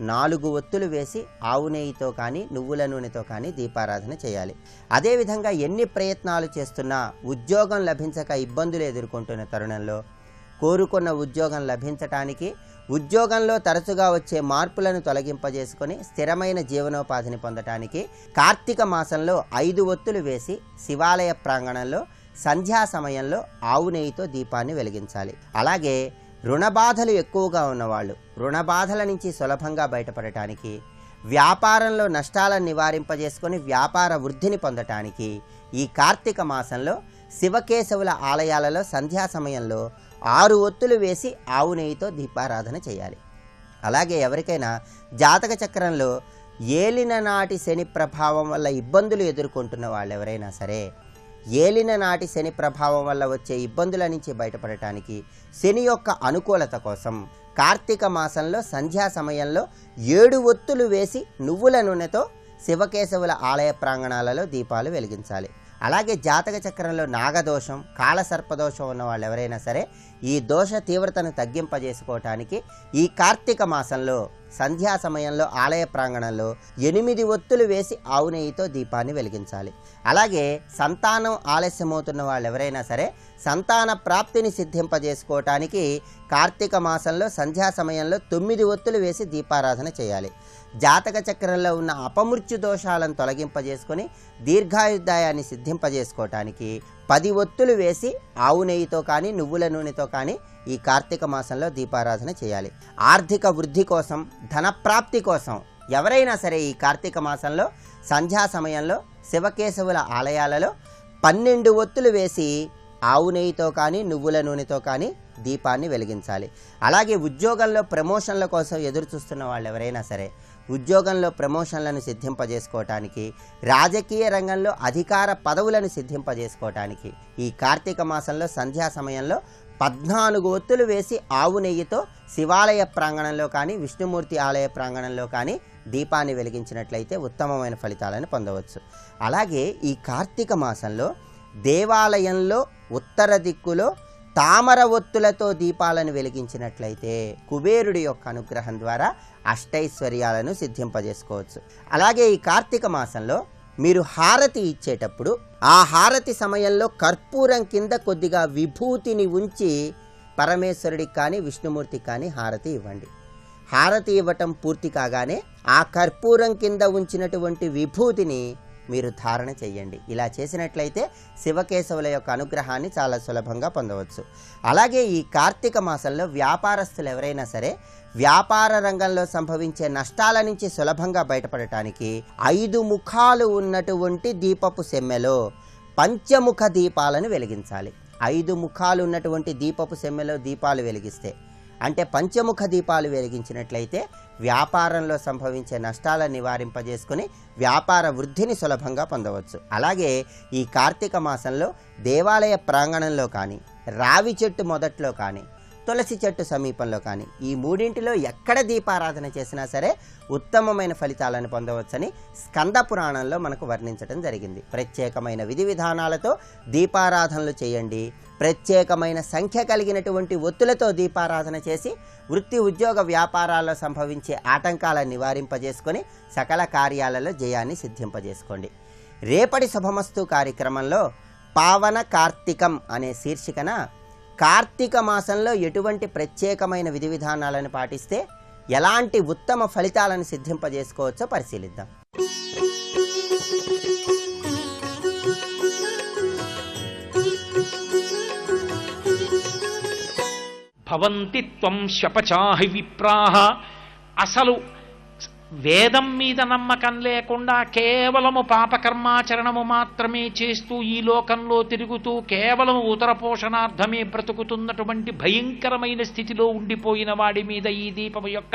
C: 4 ఒత్తులు వేసి ఆవు నెయ్యితో కానీ, నువ్వుల నూనెతో కానీ దీపారాధన చేయాలి. అదేవిధంగా ఎన్ని ప్రయత్నాలు చేస్తున్నా ఉద్యోగం లభించక ఇబ్బందులు ఎదుర్కొంటున్న తరుణంలో కోరుకున్న ఉద్యోగం లభించటానికి, ఉద్యోగంలో తరచుగా వచ్చే మార్పులను తొలగింపజేసుకొని స్థిరమైన జీవనోపాధిని పొందటానికి కార్తీక మాసంలో 5 ఒత్తులు వేసి శివాలయ ప్రాంగణంలో సంధ్యా సమయంలో ఆవు నెయ్యితో దీపాన్ని వెలిగించాలి. అలాగే రుణబాధలు ఎక్కువగా ఉన్నవాళ్ళు రుణబాధల నుంచి సులభంగా బయటపడటానికి, వ్యాపారంలో నష్టాలను నివారింపజేసుకొని వ్యాపార వృద్ధిని పొందటానికి ఈ కార్తీక మాసంలో శివకేశవుల ఆలయాలలో సంధ్యా సమయంలో 6 ఒత్తులు వేసి ఆవు నెయ్యితో దీపారాధన చేయాలి. అలాగే ఎవరికైనా జాతక చక్రంలో ఏలిన నాటి శని ప్రభావం వల్ల ఇబ్బందులు ఎదుర్కొంటున్న వాళ్ళు ఎవరైనా సరే, ఏలిన నాటి శని ప్రభావం వల్ల వచ్చే ఇబ్బందుల నుంచి బయటపడటానికి, శని యొక్క అనుకూలత కోసం కార్తీక మాసంలో సంధ్యా సమయంలో 7 ఒత్తులు వేసి నువ్వుల నూనెతో శివకేశవుల ఆలయ ప్రాంగణాలలో దీపాలు వెలిగించాలి. అలాగే జాతక చక్రంలో నాగదోషం, కాలసర్పదోషం ఉన్న వాళ్ళు ఎవరైనా సరే ఈ దోష తీవ్రతను తగ్గింపజేసుకోవటానికి ఈ కార్తీక మాసంలో సంధ్యా సమయంలో ఆలయ ప్రాంగణంలో 8 ఒత్తులు వేసి ఆవు నెయ్యితో దీపాన్ని వెలిగించాలి. అలాగే సంతానం ఆలస్యమవుతున్న వాళ్ళు ఎవరైనా సరే సంతాన ప్రాప్తిని సిద్ధింపజేసుకోవటానికి కార్తీక మాసంలో సంధ్యా సమయంలో 9 ఒత్తులు వేసి దీపారాధన చేయాలి. జాతక చక్రంలో ఉన్న అపమృత్యు దోషాలను తొలగింపజేసుకొని దీర్ఘాయుర్దాయాన్ని సిద్ధింపజేసుకోవటానికి 10 ఒత్తులు వేసి ఆవు నెయ్యితో కానీ, నువ్వుల నూనెతో కానీ ఈ కార్తీక మాసంలో దీపారాధన చేయాలి. ఆర్థిక వృద్ధి కోసం, ధనప్రాప్తి కోసం ఎవరైనా సరే ఈ కార్తీక మాసంలో సంధ్యా సమయంలో శివకేశవుల ఆలయాలలో 12 ఒత్తులు వేసి ఆవు నెయ్యితో కానీ, నువ్వుల నూనెతో కానీ దీపాన్ని వెలిగించాలి. అలాగే ఉద్యోగంలో ప్రమోషన్ల కోసం ఎదురు చూస్తున్న వాళ్ళు ఎవరైనా సరే ఉద్యోగంలో ప్రమోషన్లను సిద్ధింపజేసుకోవటానికి, రాజకీయ రంగంలో అధికార పదవులను సిద్ధింపజేసుకోవటానికి ఈ కార్తీక మాసంలో సంధ్యా సమయంలో 14 ఒత్తులు వేసి ఆవు నెయ్యితో శివాలయ ప్రాంగణంలో కానీ, విష్ణుమూర్తి ఆలయ ప్రాంగణంలో కానీ దీపాన్ని వెలిగించినట్లయితే ఉత్తమమైన ఫలితాలను పొందవచ్చు. అలాగే ఈ కార్తీక మాసంలో దేవాలయంలో ఉత్తర దిక్కులో తామర ఒత్తులతో దీపాలను వెలిగించినట్లయితే కుబేరుడి యొక్క అనుగ్రహం ద్వారా అష్టైశ్వర్యాలను సిద్ధింపజేసుకోవచ్చు. అలాగే ఈ కార్తీక మాసంలో మీరు హారతి ఇచ్చేటప్పుడు ఆ హారతి సమయంలో కర్పూరం కింద కొద్దిగా విభూతిని ఉంచి పరమేశ్వరుడికి కానీ విష్ణుమూర్తికి కానీ హారతి ఇవ్వండి. హారతి ఇవ్వటం పూర్తి కాగానే ఆ కర్పూరం కింద ఉంచినటువంటి విభూతిని మీరు ధారణ చెయ్యండి. ఇలా చేసినట్లయితే శివకేశవుల యొక్క అనుగ్రహాన్ని చాలా సులభంగా పొందవచ్చు. అలాగే ఈ కార్తీక మాసంలో వ్యాపారస్తులు ఎవరైనా సరే వ్యాపార రంగంలో సంభవించే నష్టాల నుంచి సులభంగా బయటపడటానికి 5 ముఖాలు ఉన్నటువంటి దీపపు సెమ్మెలో పంచముఖ దీపాలను వెలిగించాలి. 5 ముఖాలు ఉన్నటువంటి దీపపు సెమ్మెలో దీపాలు వెలిగిస్తే, అంటే పంచముఖ దీపాలు వెలిగించినట్లయితే వ్యాపారంలో సంభవించే నష్టాలను నివారింపజేసుకుని వ్యాపార వృద్ధిని సులభంగా పొందవచ్చు. అలాగే ఈ కార్తీక మాసంలో దేవాలయ ప్రాంగణంలో కానీ, రావి చెట్టు మొదట్లో కానీ, తులసి చెట్టు సమీపంలో కానీ ఈ మూడింటిలో ఎక్కడ దీపారాధన చేసినా సరే ఉత్తమమైన ఫలితాలను పొందవచ్చని స్కంద పురాణంలో మనకు వర్ణించడం జరిగింది. ప్రత్యేకమైన విధి విధానాలతో దీపారాధనలు చేయండి. ప్రత్యేకమైన సంఖ్య కలిగినటువంటి ఒత్తులతో దీపారాధన చేసి వృత్తి ఉద్యోగ వ్యాపారాల్లో సంభవించే ఆటంకాలను నివారింపజేసుకొని సకల కార్యాలలో జయాన్ని సిద్ధింపజేసుకోండి. రేపటి శుభమస్తు కార్యక్రమంలో పావన కార్తీకం అనే శీర్షికన కార్తీక మాసంలో ఎటువంటి ప్రత్యేకమైన విధి విధానాలను పాటిస్తే ఎలాంటి ఉత్తమ ఫలితాలను సిద్ధింపజేసుకోవచ్చో పరిశీలిద్దాం.
D: భవంతి త్వం శపచాహి విప్రాహ. అసలు వేదం మీద నమ్మకం లేకుండా కేవలము పాపకర్మాచరణము మాత్రమే చేస్తూ ఈ లోకంలో తిరుగుతూ కేవలం ఉదర పోషణార్థమే బ్రతుకుతున్నటువంటి భయంకరమైన స్థితిలో ఉండిపోయిన వాడి మీద ఈ దీపము యొక్క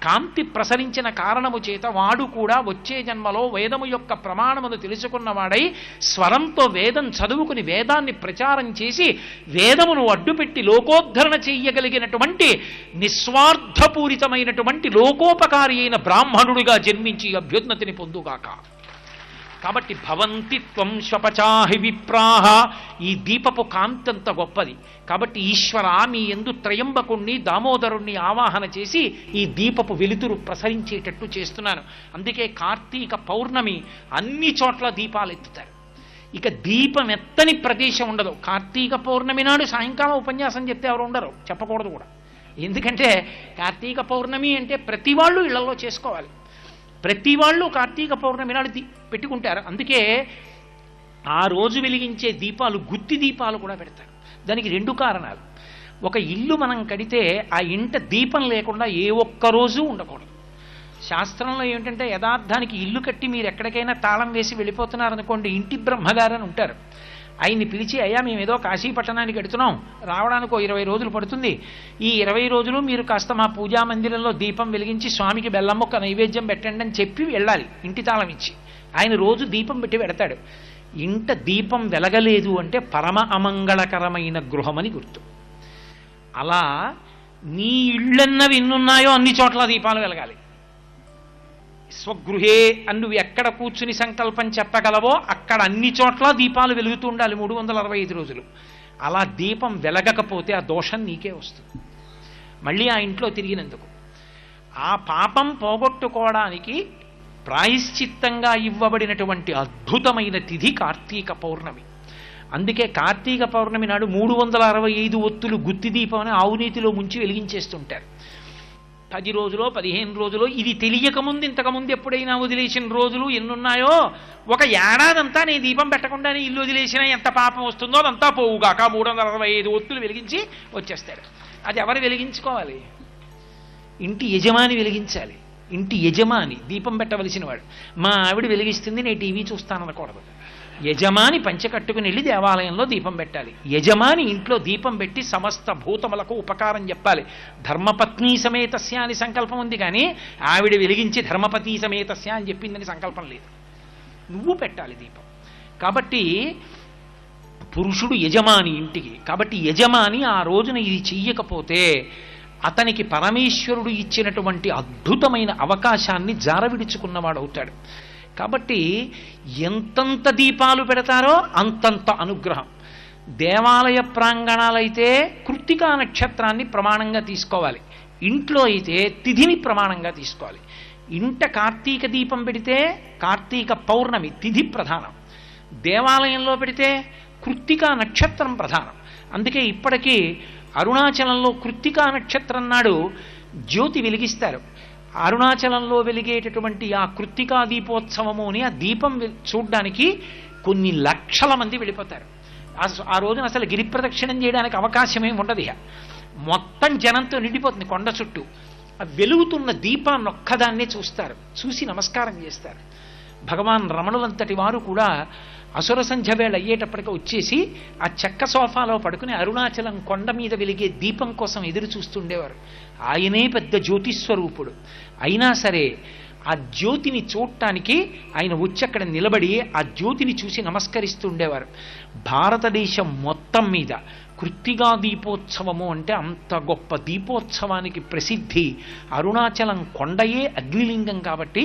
D: కాంతి ప్రసరించిన కారణము చేత వాడు కూడా వచ్చే జన్మలో వేదము యొక్క ప్రమాణమును తెలుసుకున్నవాడై స్వరంతో వేదం చదువుకుని వేదాన్ని ప్రచారం చేసి వేదమును అడ్డుపెట్టి లోకోద్ధరణ చెయ్యగలిగినటువంటి నిస్వార్థపూరితమైనటువంటి లోకోపకారి అయిన బ్రాహ్మణుడిగా జన్మించి అభ్యున్నతిని పొందుగాక. కాబట్టి భవంతి త్వం శ్వపచాహి విప్రాహ. ఈ దీపపు కాంతంత గొప్పది. కాబట్టి ఈశ్వర మీ యందు త్రయంబకుణ్ణి దామోదరుణ్ణి ఆవాహన చేసి ఈ దీపపు వెలుతురు ప్రసరించేటట్టు చేస్తున్నాను. అందుకే కార్తీక పౌర్ణమి అన్ని చోట్ల దీపాలు ఎత్తుతారు. ఇక దీపం ఎత్తని ప్రదేశం ఉండదు. కార్తీక పౌర్ణమి నాడు సాయంకాలం ఉపన్యాసం చెప్తే ఎవరు ఉండరు, చెప్పకూడదు కూడా. ఎందుకంటే కార్తీక పౌర్ణమి అంటే ప్రతి వాళ్ళు ఇళ్లలో చేసుకోవాలి. ప్రతి వాళ్ళు కార్తీక పౌర్ణమి నాడు పెట్టుకుంటారు. అందుకే ఆ రోజు వెలిగించే దీపాలు గుత్తి దీపాలు కూడా పెడతారు. దానికి 2 కారణాలు. ఒక ఇల్లు మనం కడితే ఆ ఇంట దీపం లేకుండా ఏ ఒక్క రోజు ఉండకూడదు. శాస్త్రంలో ఏమిటంటే యథార్థానికి ఇల్లు కట్టి మీరు ఎక్కడికైనా తాళం వేసి వెళ్ళిపోతున్నారనుకోండి, ఇంటి బ్రహ్మగారని ఉంటారు. ఆయన్ని పిలిచి, అయ్యా మేము ఏదో కాశీ పట్టణానికి వెడుతున్నాం, రావడానికి 20 రోజులు పడుతుంది, ఈ 20 రోజులు మీరు కాస్త మా పూజా మందిరంలో దీపం వెలిగించి స్వామికి బెల్లం మొక్క నైవేద్యం పెట్టండి అని చెప్పి వెళ్ళాలి ఇంటి తాళం ఇచ్చి. ఆయన రోజు దీపం పెట్టి పెడతాడు. ఇంట దీపం వెలగలేదు అంటే పరమ అమంగళకరమైన గృహమని గుర్తు. అలా నీ ఇళ్ళన్నవి ఎన్నున్నాయో అన్ని చోట్ల దీపాలు వెలగాలి. స్వగృహే అని నువ్వు ఎక్కడ కూర్చుని సంకల్పం చెప్పగలవో అక్కడ అన్ని చోట్ల దీపాలు వెలుగుతూ ఉండాలి 365 రోజులు. అలా దీపం వెలగకపోతే ఆ దోషం నీకే వస్తుంది మళ్ళీ ఆ ఇంట్లో తిరిగినందుకు. ఆ పాపం పోగొట్టుకోవడానికి ప్రాయశ్చిత్తంగా ఇవ్వబడినటువంటి అద్భుతమైన తిథి కార్తీక పౌర్ణమి. అందుకే కార్తీక పౌర్ణమి నాడు 365 ఒత్తులు గుత్తి దీపం అని ఆవునీతిలో ముంచి వెలిగించేస్తుంటారు. 10 రోజులో 15 రోజులో ఇది తెలియకముందు ఇంతకుముందు ఎప్పుడైనా వదిలేసిన రోజులు ఎన్నున్నాయో, ఒక ఏడాదంతా నేను దీపం పెట్టకుండానే ఇల్లు వదిలేసినా ఎంత పాపం వస్తుందో అదంతా పోవుగాక 365 ఒత్తులు వెలిగించి వచ్చేస్తాడు. అది ఎవరు వెలిగించుకోవాలి? ఇంటి యజమాని వెలిగించాలి. ఇంటి యజమాని దీపం పెట్టవలసిన వాడు. మా ఆవిడ వెలిగిస్తుంది నేను టీవీ చూస్తాననకూడదు. యజమాని పంచె కట్టుకుని వెళ్ళి దేవాలయంలో దీపం పెట్టాలి. యజమాని ఇంట్లో దీపం పెట్టి సమస్త భూతములకు ఉపకారం చెప్పాలి. ధర్మపత్ని సమేతస్య అని సంకల్పం ఉంది, కానీ ఆవిడ వెలిగించి ధర్మపతి సమేతస్య అని చెప్పిందని సంకల్పం లేదు. నువ్వు పెట్టాలి దీపం. కాబట్టి పురుషుడు యజమాని ఇంటికి. కాబట్టి యజమాని ఆ రోజున ఇది చెయ్యకపోతే అతనికి పరమేశ్వరుడు ఇచ్చినటువంటి అద్భుతమైన అవకాశాన్ని జారవిడుచుకున్నవాడు అవుతాడు. కాబట్టి ఎంతంత దీపాలు పెడతారో అంతంత అనుగ్రహం. దేవాలయ ప్రాంగణాలైతే కృత్తికా నక్షత్రాన్ని ప్రమాణంగా తీసుకోవాలి. ఇంట్లో అయితే తిథిని ప్రమాణంగా తీసుకోవాలి. ఇంట కార్తీక దీపం పెడితే కార్తీక పౌర్ణమి తిథి ప్రధానం. దేవాలయంలో పెడితే కృత్తికా నక్షత్రం ప్రధానం. అందుకే ఇప్పటికీ అరుణాచలంలో కృత్తికా నక్షత్రం నాడు జ్యోతి వెలిగిస్తారు. అరుణాచలంలో వెలిగేటటువంటి ఆ కృత్తికా దీపోత్సవము అని ఆ దీపం చూడ్డానికి కొన్ని లక్షల మంది వెళ్ళిపోతారు. ఆ రోజున అసలు గిరి ప్రదక్షిణం చేయడానికి అవకాశమే ఉండదు. మొత్తం జనంతో నిండిపోతుంది కొండ చుట్టూ. వెలుగుతున్న దీపాన్ని ఒక్కదాన్నే చూస్తారు, చూసి నమస్కారం చేస్తారు. భగవాన్ రమణులంతటి వారు కూడా అసుర సంధ్య వేళ అయ్యేటప్పటికి వచ్చేసి ఆ చెక్క సోఫాలో పడుకుని అరుణాచలం కొండ మీద వెలిగే దీపం కోసం ఎదురు చూస్తుండేవారు. ఆయనే పెద్ద జ్యోతిస్వరూపుడు. అయినా సరే ఆ జ్యోతిని చూడటానికి ఆయన వచ్చి అక్కడ నిలబడి ఆ జ్యోతిని చూసి నమస్కరిస్తూ ఉండేవారు. భారతదేశం మొత్తం మీద కృత్తిగా దీపోత్సవము అంటే అంత గొప్ప దీపోత్సవానికి ప్రసిద్ధి. అరుణాచలం కొండయే అగ్నిలింగం కాబట్టి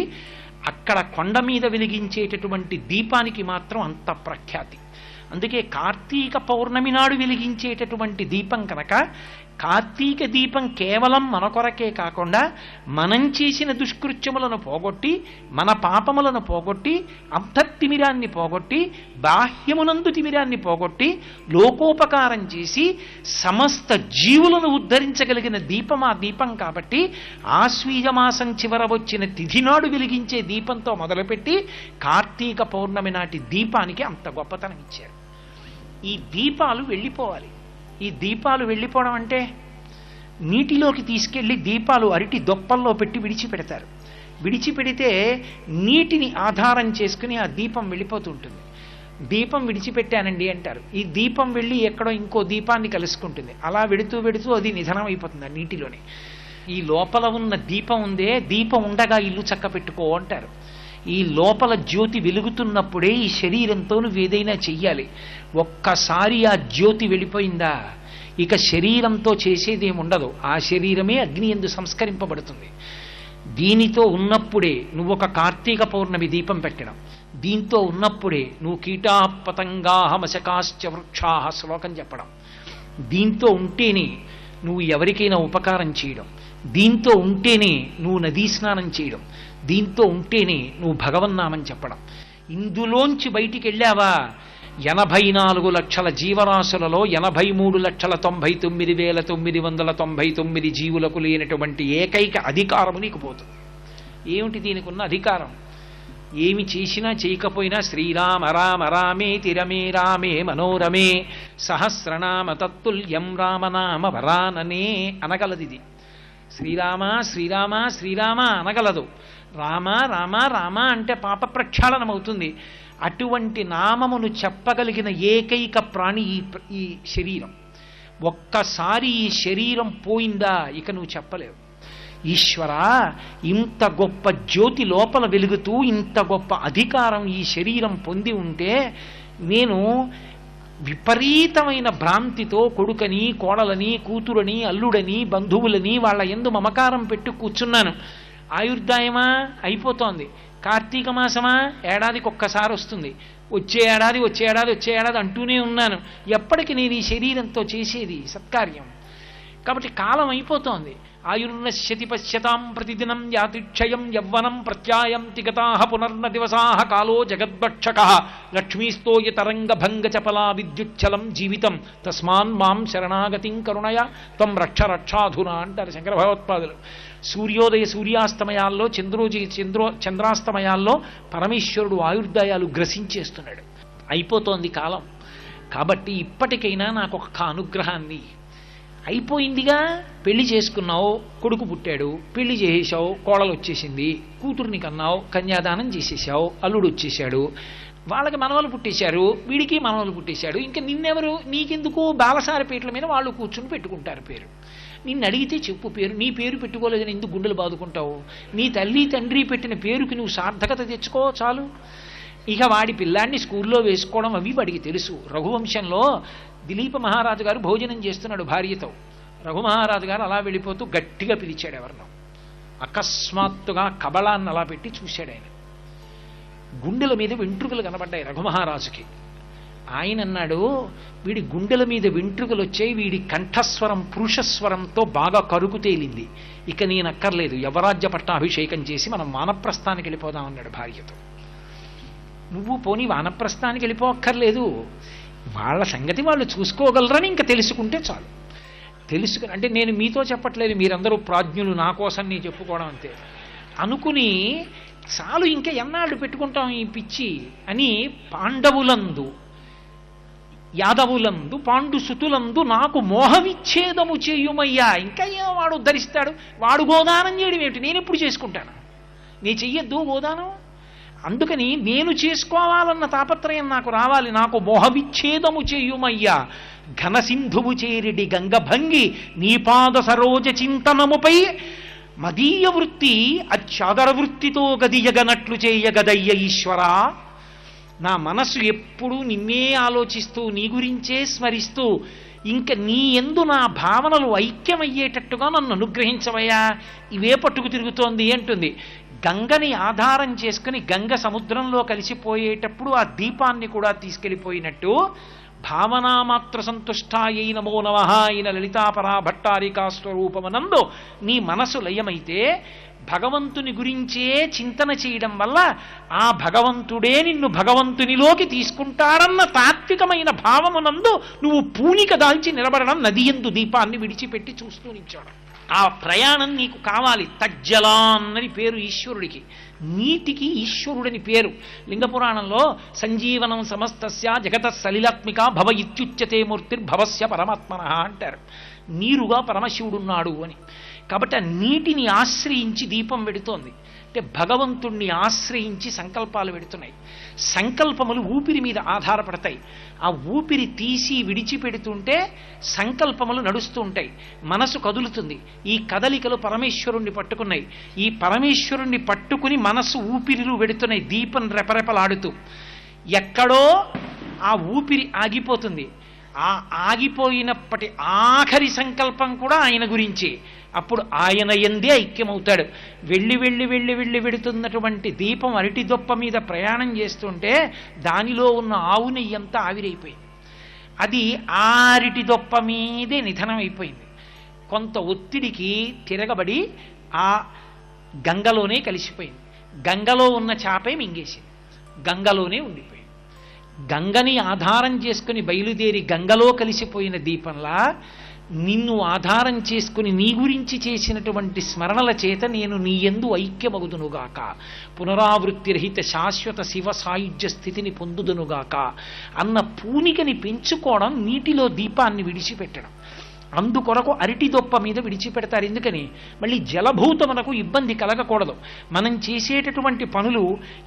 D: అక్కడ కొండ మీద వెలిగించేటటువంటి దీపానికి మాత్రం అంత ప్రఖ్యాతి. అందుకే కార్తీక పౌర్ణమి నాడు వెలిగించేటటువంటి దీపం కనుక కార్తీక దీపం కేవలం మన కొరకే కాకుండా మనం చేసిన దుష్కృత్యములను పోగొట్టి, మన పాపములను పోగొట్టి, అంతర్తిమిరాన్ని పోగొట్టి, బాహ్యమునందు తిమిరాన్ని పోగొట్టి, లోకోపకారం చేసి సమస్త జీవులను ఉద్ధరించగలిగిన దీపం ఆ దీపం కాబట్టి ఆశ్వీజమాసం చివర వచ్చిన తిథినాడు వెలిగించే దీపంతో మొదలుపెట్టి కార్తీక పౌర్ణమి నాటి దీపానికి అంత గొప్పతనం ఇచ్చారు. ఈ దీపాలు వెళ్ళిపోవాలి. ఈ దీపాలు వెళ్ళిపోవడం అంటే నీటిలోకి తీసుకెళ్లి దీపాలు అరటి దొప్పల్లో పెట్టి విడిచిపెడతారు. విడిచిపెడితే నీటిని ఆధారం చేసుకుని ఆ దీపం వెళ్ళిపోతుంటుంది. దీపం విడిచిపెట్టానండి అంటారు. ఈ దీపం వెళ్ళి ఎక్కడో ఇంకో దీపాన్ని కలుసుకుంటుంది. అలా వెడుతూ వెడుతూ అది నిధనం అయిపోతుంది ఆ నీటిలోనే. ఈ లోపల ఉన్న దీపం ఉందే, దీపం ఉండగా ఇల్లు చక్క పెట్టుకో అంటారు. ఈ లోపల జ్యోతి వెలుగుతున్నప్పుడే ఈ శరీరంతో నువ్వు ఏదైనా చెయ్యాలి. ఒక్కసారి ఆ జ్యోతి వెళ్ళిపోయిందా ఇక శరీరంతో చేసేదేముండదు. ఆ శరీరమే అగ్ని యందు సంస్కరింపబడుతుంది. దీనితో ఉన్నప్పుడే నువ్వు ఒక కార్తీక పౌర్ణమి దీపం పెట్టడం, దీంతో ఉన్నప్పుడే నువ్వు కీటా పతంగాహ మశకాశ్చ వృక్షాహ శ్లోకం చెప్పడం, దీంతో ఉంటేనే నువ్వు ఎవరికైనా ఉపకారం చేయడం, దీంతో ఉంటేనే నువ్వు నదీ స్నానం చేయడం, దీంతో ఉంటేనే నువ్వు భగవన్నామని చెప్పడం. ఇందులోంచి బయటికి వెళ్ళావా 84 లక్షల జీవరాశులలో 83,99,999 జీవులకు లేనటువంటి ఏకైక అధికారము నీకు పోతుంది. ఏమిటి దీనికి ఉన్న అధికారం? ఏమి చేసినా చేయకపోయినా శ్రీరామ రామ రామేతి రమే రామే మనోరమే సహస్రనామ తత్తుల్యం రామనామ వరాననే అనగలది. ఇది శ్రీరామ శ్రీరామ శ్రీరామ అనగలదు. రామ రామ రామ అంటే పాప ప్రక్షాళనమవుతుంది. అటువంటి నామమును చెప్పగలిగిన ఏకైక ప్రాణి ఈ శరీరం. ఒక్కసారి ఈ శరీరం పోయిందా ఇక నువ్వు చెప్పలేవు. ఈశ్వర, ఇంత గొప్ప జ్యోతి లోపల వెలుగుతూ ఇంత గొప్ప అధికారం ఈ శరీరం పొంది ఉంటే నేను విపరీతమైన భ్రాంతితో కొడుకని, కోడలని, కూతురని, అల్లుడని, బంధువులని వాళ్ళ యందు మమకారం పెట్టు కూర్చున్నాను. ఆయుర్దాయమా అయిపోతోంది. కార్తీక మాసమా ఏడాదికి ఒక్కసారి వస్తుంది. వచ్చే ఏడాది అంటూనే ఉన్నాను. ఎప్పటికి నేను ఈ శరీరంతో చేసేది సత్కార్యం? కాబట్టి కాలం అయిపోతోంది. ఆయుర్నశ్యతి పశ్యతాం ప్రతిదినం యాతిక్షయం యవ్వనం ప్రత్యాయం తిగతాః పునర్న దివసాః కాలో జగద్భక్షకః లక్ష్మీస్తోయ తరంగభంగ చపలా విద్యుచ్చలం జీవితం తస్మాన్ మాం శరణాగతిం కరుణయ త్వం రక్ష రక్షాధునా అంటారు శంకర భగవత్పాదులు. సూర్యోదయ సూర్యాస్తమయాల్లో, చంద్రాస్తమయాల్లో పరమేశ్వరుడు ఆయుర్దాయాలు గ్రసించేస్తున్నాడు. అయిపోతోంది కాలం. కాబట్టి ఇప్పటికైనా నాకు ఒక్క అనుగ్రహాన్ని. అయిపోయిందిగా, పెళ్లి చేసుకున్నావు, కొడుకు పుట్టాడు, పెళ్లి చేసేసావు, కోడలు వచ్చేసింది, కూతుర్ని కన్నావు, కన్యాదానం చేసేసావు, అల్లుడు వచ్చేసాడు, వాళ్ళకి మనవలు పుట్టేశారు, వీడికి మనవలు పుట్టేశాడు. ఇంకా నిన్నెవరు? నీకెందుకు? బాలసారిపేటల మీద వాళ్ళు కూర్చుని పెట్టుకుంటారు పేరు. నిన్ను అడిగితే చెప్పు పేరు. నీ పేరు పెట్టుకోలేదని ఎందుకు గుండెలు బాదుకుంటావు? నీ తల్లి తండ్రి పెట్టిన పేరుకి నువ్వు సార్థకత తెచ్చుకో చాలు. ఇక వాడి పిల్లాన్ని స్కూల్లో వేసుకోవడం అవి వాడికి తెలుసు. రఘువంశంలో దిలీప మహారాజు గారు భోజనం చేస్తున్నాడు భార్యతో. రఘుమహారాజు గారు అలా వెళ్ళిపోతూ గట్టిగా పిలిచాడు ఎవరినో. అకస్మాత్తుగా కబళాన్ని అలా పెట్టి చూశాడు. ఆయన గుండెల మీద వెంట్రుకలు కనబడ్డాయి రఘుమహారాజుకి. ఆయన అన్నాడు, వీడి గుండెల మీద వెంట్రుకలు వచ్చాయి, వీడి కంఠస్వరం పురుషస్వరంతో బాగా కరుకు తేలింది, ఇక నేను అక్కర్లేదు, యవరాజ్య పట్టాభిషేకం చేసి మనం మానప్రస్థానికి వెళ్ళిపోదాం అన్నాడు భార్యతో. నువ్వు పోనీ వానప్రస్థానికి వెళ్ళిపోక్కర్లేదు, వాళ్ళ సంగతి వాళ్ళు చూసుకోగలరని ఇంకా తెలుసుకుంటే చాలు. తెలుసుకుని అంటే నేను మీతో చెప్పట్లేదు, మీరందరూ ప్రాజ్ఞులు, నా కోసం నేను చెప్పుకోవడం అంతే అనుకుని చాలు, ఇంకా ఎన్నాళ్ళు పెట్టుకుంటాం ఈ పిచ్చి అని పాండవులందు యాదవులందు పాండు సుతులందు నాకు మోహవిచ్ఛేదము చేయుమయ్యా. ఇంకా ఏమో వాడు ఉద్ధరిస్తాడు, వాడు గోదానం చేయడం ఏమిటి, నేను ఎప్పుడు చేసుకుంటాను, నీ చెయ్యొద్దు గోదానం. అందుకని నేను చేసుకోవాలన్న తాపత్రయం నాకు రావాలి. నాకు మోహవిచ్ఛేదము చేయుమయ్యా, ఘనసింధువు చేరిడి గంగభంగి నీపాద సరోజ చింతనముపై మదీయ వృత్తి అచ్చాదర వృత్తితో గదియగనట్లు చేయగదయ్య ఈశ్వరా. నా మనస్సు ఎప్పుడూ నిన్నే ఆలోచిస్తూ నీ గురించే స్మరిస్తూ ఇంక నీ యందు నా భావనలు ఐక్యమయ్యేటట్టుగా నన్ను అనుగ్రహించవయ్యా. ఇవే పట్టుకు తిరుగుతోంది అంటుంది. గంగని ఆధారం చేసుకుని గంగ సముద్రంలో కలిసిపోయేటప్పుడు ఆ దీపాన్ని కూడా తీసుకెళ్ళిపోయినట్టు భావనామాత్ర సంతుష్టాయై నమో నమః అయిన లలితాపరా భట్టారికా స్వరూపమనందు నీ మనసు లయమైతే భగవంతుని గురించే చింతన చేయడం వల్ల ఆ భగవంతుడే నిన్ను భగవంతునిలోకి తీసుకుంటాడన్న తాత్వికమైన భావమునందు నువ్వు పూనిక దాల్చి నిలబడడం, నది యందు దీపాన్ని విడిచిపెట్టి చూస్తూ నిల్చోడం. ఆ ప్రయాణం నీకు కావాలి. తజ్జలాన్ అని పేరు ఈశ్వరుడికి, నీటికి ఈశ్వరుడని పేరు. లింగపురాణంలో సంజీవనం సమస్తస్య జగత సలిలాత్మిక భవ ఇత్యుచ్యతే మూర్తిర్భవస్య పరమాత్మన అంటారు. నీరుగా పరమశివుడున్నాడు అని. కాబట్టి ఆ నీటిని ఆశ్రయించి దీపం వెడుతోంది. అంటే భగవంతుణ్ణి ఆశ్రయించి సంకల్పాలు వెడుతున్నాయి. సంకల్పములు ఊపిరి మీద ఆధారపడతాయి. ఆ ఊపిరి తీసి విడిచిపెడుతుంటే సంకల్పములు నడుస్తూ ఉంటాయి, మనసు కదులుతుంది. ఈ కదలికలు పరమేశ్వరుణ్ణి పట్టుకున్నాయి. ఈ పరమేశ్వరుణ్ణి పట్టుకుని మనసు ఊపిరిలు వెడుతున్నాయి, దీపం రెపరెపలాడుతూ. ఎక్కడో ఆ ఊపిరి ఆగిపోతుంది. ఆ ఆగిపోయినప్పటి ఆఖరి సంకల్పం కూడా ఆయన గురించి. అప్పుడు ఆయన యందే ఐక్యమవుతాడు. వెళ్ళి వెళ్ళి వెళ్ళి వెళ్ళి వెడుతున్నటువంటి దీపం అరటి దొప్ప మీద ప్రయాణం చేస్తుంటే దానిలో ఉన్న ఆవు నెయ్యి అంతా ఆవిరైపోయింది. అది ఆ అరటి దొప్ప మీదే నిధనం అయిపోయింది. కొంత ఒత్తిడికి తిరగబడి ఆ గంగలోనే కలిసిపోయింది. గంగలో ఉన్న చేపే మింగేసింది, గంగలోనే ఉండిపోయింది. గంగని ఆధారం చేసుకుని బయలుదేరి గంగలో కలిసిపోయిన దీపంలా నిన్ను ఆధారం చేసుకుని నీ గురించి చేసినటువంటి స్మరణల చేత నేను నీ యందు ఐక్యమగుదునుగాక, పునరావృత్తిరహిత శాశ్వత శివ సాయుధ్య స్థితిని పొందుదునుగాక అన్న పూనికని పెంచుకోవడం నీటిలో దీపాన్ని విడిచిపెట్టడం. అందుకొరకు అరటి దొప్ప మీద విడిచిపెడతారు. ఎందుకని? మళ్ళీ జలభూతమునకు ఇబ్బంది కలగకూడదు. మనం చేసేటటువంటి పనులు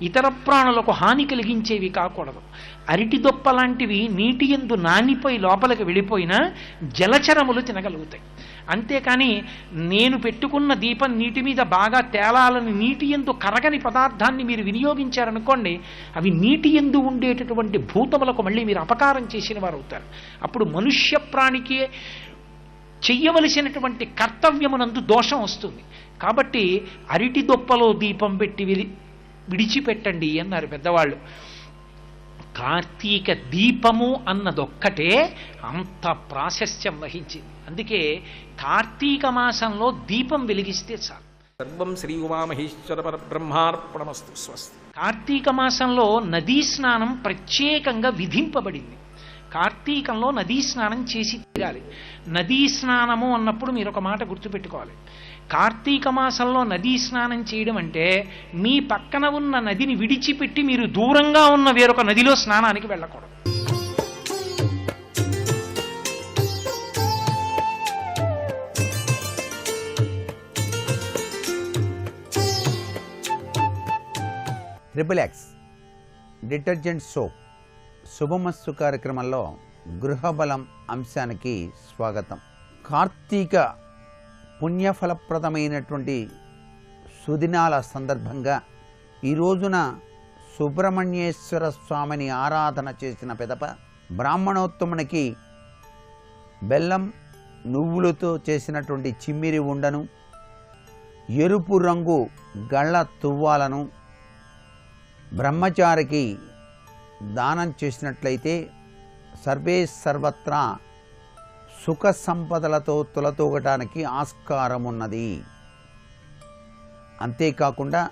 D: ఇతర ప్రాణులకు హాని కలిగించేవి కాకూడదు. అరటి దొప్ప లాంటివి నీటి యందు నానిపోయి లోపలికి వెళ్ళిపోయినా జలచరములు తినగలుగుతాయి. అంతేకాని నేను పెట్టుకున్న దీపం నీటి మీద బాగా తేలాలని నీటి యందు కరగని పదార్థాన్ని మీరు వినియోగించారనుకోండి, అవి నీటి యందు ఉండేటటువంటి భూతములకు మళ్ళీ మీరు అపకారం చేసిన వారు అవుతారు. అప్పుడు మనుష్య ప్రాణికి చెయ్యవలసినటువంటి కర్తవ్యమునందు దోషం వస్తుంది. కాబట్టి అరటి దొప్పలో దీపం పెట్టి విడిచిపెట్టండి అన్నారు పెద్దవాళ్ళు. కార్తీక దీపము అన్నదొక్కటే అంత ప్రాశస్త్యం వహించింది. అందుకే కార్తీక మాసంలో దీపం వెలిగిస్తే చాలు.
E: సర్వం శ్రీ ఉమామహేశ్వర పరబ్రహ్మార్పణమస్తు. స్వస్తి.
D: కార్తీక మాసంలో నదీ స్నానం ప్రత్యేకంగా విధింపబడింది. కార్తీకంలో నదీ స్నానం చేసి తీరాలి. నదీ స్నానము అన్నప్పుడు మీరు ఒక మాట గుర్తుపెట్టుకోవాలి. కార్తీక మాసంలో నదీ స్నానం చేయడం అంటే మీ పక్కన ఉన్న నదిని విడిచిపెట్టి మీరు దూరంగా ఉన్న వేరొక నదిలో స్నానానికి వెళ్ళకూడదు.
F: ట్రిపుల్ ఎక్స్ డిటర్జెంట్ సోప్ శుభమస్తు కార్యక్రమంలో గృహబలం అంశానికి స్వాగతం. కార్తీక పుణ్యఫలప్రదమైనటువంటి సుదినాల సందర్భంగా ఈ రోజున సుబ్రహ్మణ్యేశ్వర స్వామిని ఆరాధన చేసిన పిదప బ్రాహ్మణోత్తమునికి బెల్లం నువ్వులతో చేసినటువంటి చిమ్మిరి ఉండను, ఎరుపు రంగు గళ్ళ తువ్వాలను బ్రహ్మచారికి దానం చేసినట్లయితే సర్వే సర్వత్రా సుఖ సంపదలతో తులతూగటానికి ఆస్కారం ఉన్నది. అంతేకాకుండా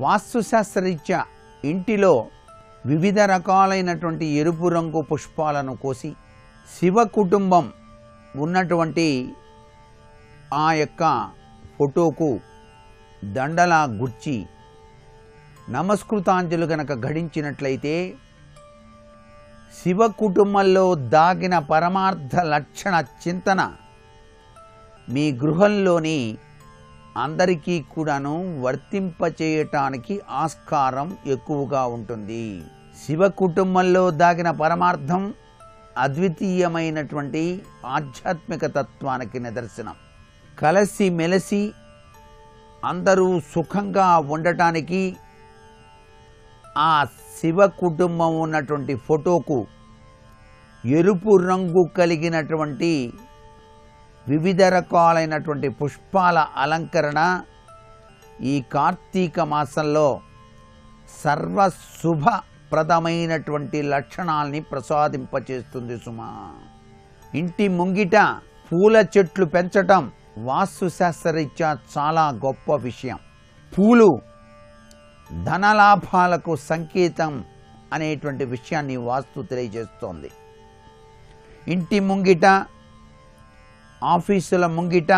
F: వాస్తుశాస్త్రరీత్యా ఇంటిలో వివిధ రకాలైనటువంటి ఎరుపు రంగు పుష్పాలను కోసి శివ కుటుంబం ఉన్నటువంటి ఆ యొక్క ఫోటోకు దండలా గుచ్చి నమస్కృతాంజలు గనక ఘటించినట్లయితే శివ కుటుంబంలో దాగిన పరమార్థ లక్షణ చింతన మీ గృహంలోని అందరికీ కూడాను వర్తింపచేయటానికి ఆస్కారం ఎక్కువగా ఉంటుంది. శివ కుటుంబంలో దాగిన పరమార్థం అద్వితీయమైనటువంటి ఆధ్యాత్మిక తత్వానికి నిదర్శనం. కలిసి మెలిసి అందరూ సుఖంగా ఉండటానికి ఆ శివ కుటుంబం ఉన్నటువంటి ఫోటోకు ఎరుపు రంగు కలిగినటువంటి వివిధ రకాలైనటువంటి పుష్పాల అలంకరణ ఈ కార్తీక మాసంలో సర్వశుభప్రదమైనటువంటి లక్షణాల్ని ప్రసాదింపచేస్తుంది సుమా. ఇంటి ముంగిట పూల చెట్లు పెంచటం వాస్తుశాస్త్రరీత్యా చాలా గొప్ప విషయం. పూలు ధనలాభాలకు సంకేతం అనేటువంటి విషయాన్ని వాస్తు తెలియజేస్తోంది. ఇంటి ముంగిట, ఆఫీసుల ముంగిట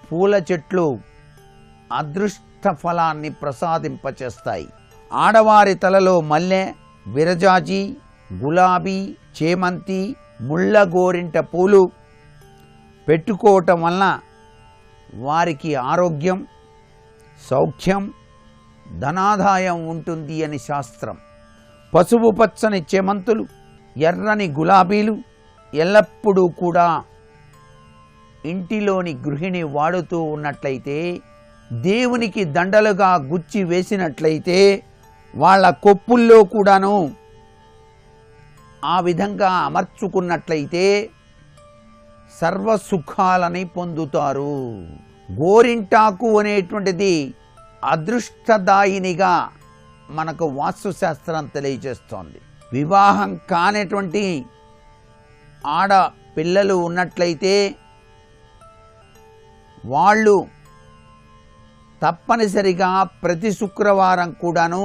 F: పూల చెట్లు అదృష్ట ఫలాన్ని ప్రసాదింపచేస్తాయి. ఆడవారి తలలో మల్లె, విరజాజి, గులాబీ, చేమంతి, ముళ్ళ గోరింట పూలు పెట్టుకోవటం వలన వారికి ఆరోగ్యం, సౌఖ్యం, ధనాదాయం ఉంటుంది అని శాస్త్రం. పసుపు పచ్చని చేమంతులు, ఎర్రని గులాబీలు ఎల్లప్పుడూ కూడా ఇంటిలోని గృహిణి వాడుతూ ఉన్నట్లయితే, దేవునికి దండలుగా గుచ్చి వేసినట్లయితే, వాళ్ళ కొప్పుల్లో కూడాను ఆ విధంగా అమర్చుకున్నట్లయితే సర్వసుఖాలని పొందుతారు. గోరింటాకు అనేటువంటిది అదృష్టదాయినిగా మనకు వాస్తుశాస్త్రం తెలియజేస్తోంది. వివాహం కానటువంటి ఆడ పిల్లలు ఉన్నట్లయితే వాళ్ళు తప్పనిసరిగా ప్రతి శుక్రవారం కూడాను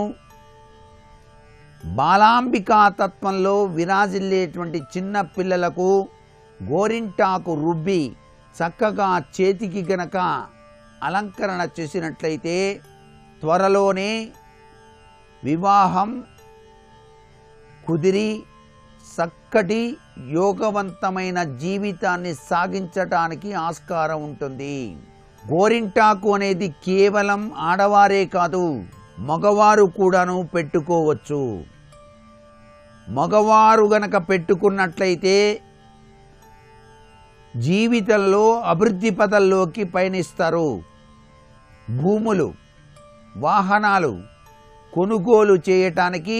F: బాలాంబికా తత్వంలో విరాజిల్లేటువంటి చిన్న పిల్లలకు గోరింటాకు రుబ్బి చక్కగా చేతికి గనక అలంకరణ చేసినట్లయితే త్వరలోనే వివాహం కుదిరి చక్కటి యోగవంతమైన జీవితాన్ని సాగించటానికి ఆస్కారం ఉంటుంది. గోరింటాకు అనేది కేవలం ఆడవారే కాదు, మగవారు కూడాను పెట్టుకోవచ్చు. మగవారు గనక పెట్టుకున్నట్లయితే జీవితంలో అభివృద్ధి పథంలోకి పయనిస్తారు. భూములు, వాహనాలు కొనుగోలు చేయటానికి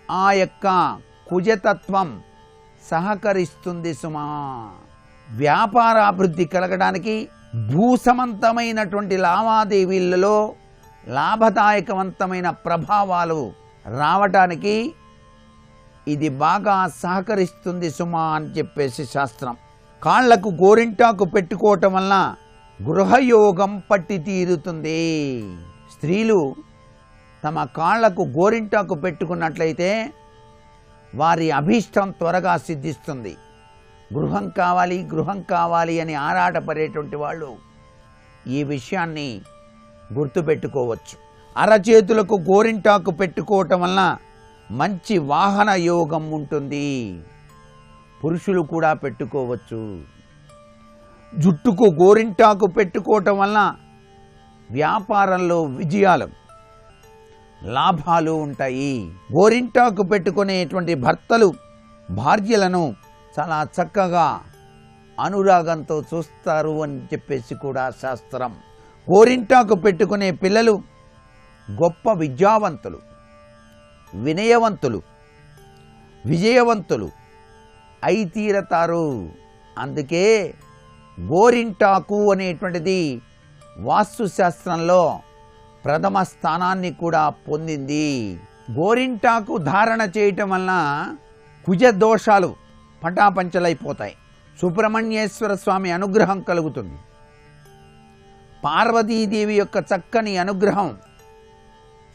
F: ఆ యొక్క కుజతత్వం సహకరిస్తుంది సుమా. వ్యాపార అభివృద్ధి కలగడానికి, భూసమంతమైనటువంటి లావాదేవీలలో లాభదాయకవంతమైన ప్రభావాలు రావటానికి ఇది బాగా సహకరిస్తుంది సుమా అని చెప్పేసి శాస్త్రం. కాళ్లకు గోరింటాకు పెట్టుకోవటం వలన గృహయోగం పట్టి తీరుతుంది. స్త్రీలు తమ కాళ్లకు గోరింటాకు పెట్టుకున్నట్లయితే వారి అభీష్టం త్వరగా సిద్ధిస్తుంది. గృహం కావాలి, గృహం కావాలి అని ఆరాటపడేటువంటి వాళ్ళు ఈ విషయాన్ని గుర్తుపెట్టుకోవచ్చు. అరచేతులకు గోరింటాకు పెట్టుకోవటం వలన మంచి వాహన యోగం ఉంటుంది. పురుషులు కూడా పెట్టుకోవచ్చు. జుట్టుకు గోరింటాకు పెట్టుకోవటం వలన వ్యాపారంలో విజయాలు, లాభాలు ఉంటాయి. గోరింటాకు పెట్టుకునేటువంటి భర్తలు భార్యలను చాలా చక్కగా అనురాగంతో చూస్తారు అని చెప్పేసి కూడా శాస్త్రం. గోరింటాకు పెట్టుకునే పిల్లలు గొప్ప విద్యావంతులు, వినయవంతులు, విజయవంతులు అయి తీరతారు. అందుకే గోరింటాకు అనేటువంటిది వాస్తుశాస్త్రంలో ప్రథమ స్థానాన్ని కూడా పొందింది. గోరింటాకు ధారణ చేయటం వలన కుజ దోషాలు పటాపంచలైపోతాయి. సుబ్రహ్మణ్యేశ్వర స్వామి అనుగ్రహం కలుగుతుంది. పార్వతీదేవి యొక్క చక్కని అనుగ్రహం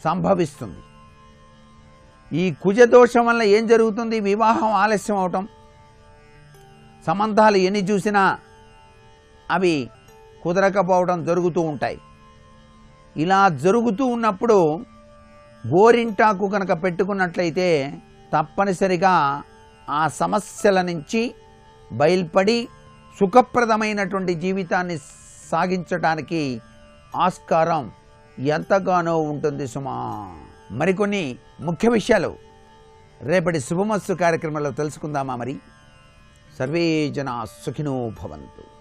F: సంభవిస్తుంది. ఈ కుజదోషం వల్ల ఏం జరుగుతుంది? వివాహం ఆలస్యం అవటం, సంబంధాలు ఎన్ని చూసినా అవి కుదరకపోవడం జరుగుతూ ఉంటాయి. ఇలా జరుగుతూ ఉన్నప్పుడు గోరింటాకు కనుక పెట్టుకున్నట్లయితే తప్పనిసరిగా ఆ సమస్యల నుంచి బయల్పడి సుఖప్రదమైనటువంటి జీవితాన్ని సాగించడానికి ఆస్కారం ఎంతగానో ఉంటుంది సుమా. మరికొన్ని ముఖ్య విషయాలు రేపటి శుభమస్తు కార్యక్రమంలో తెలుసుకుందామా? మరి సర్వే జనా సుఖినో భవంతు.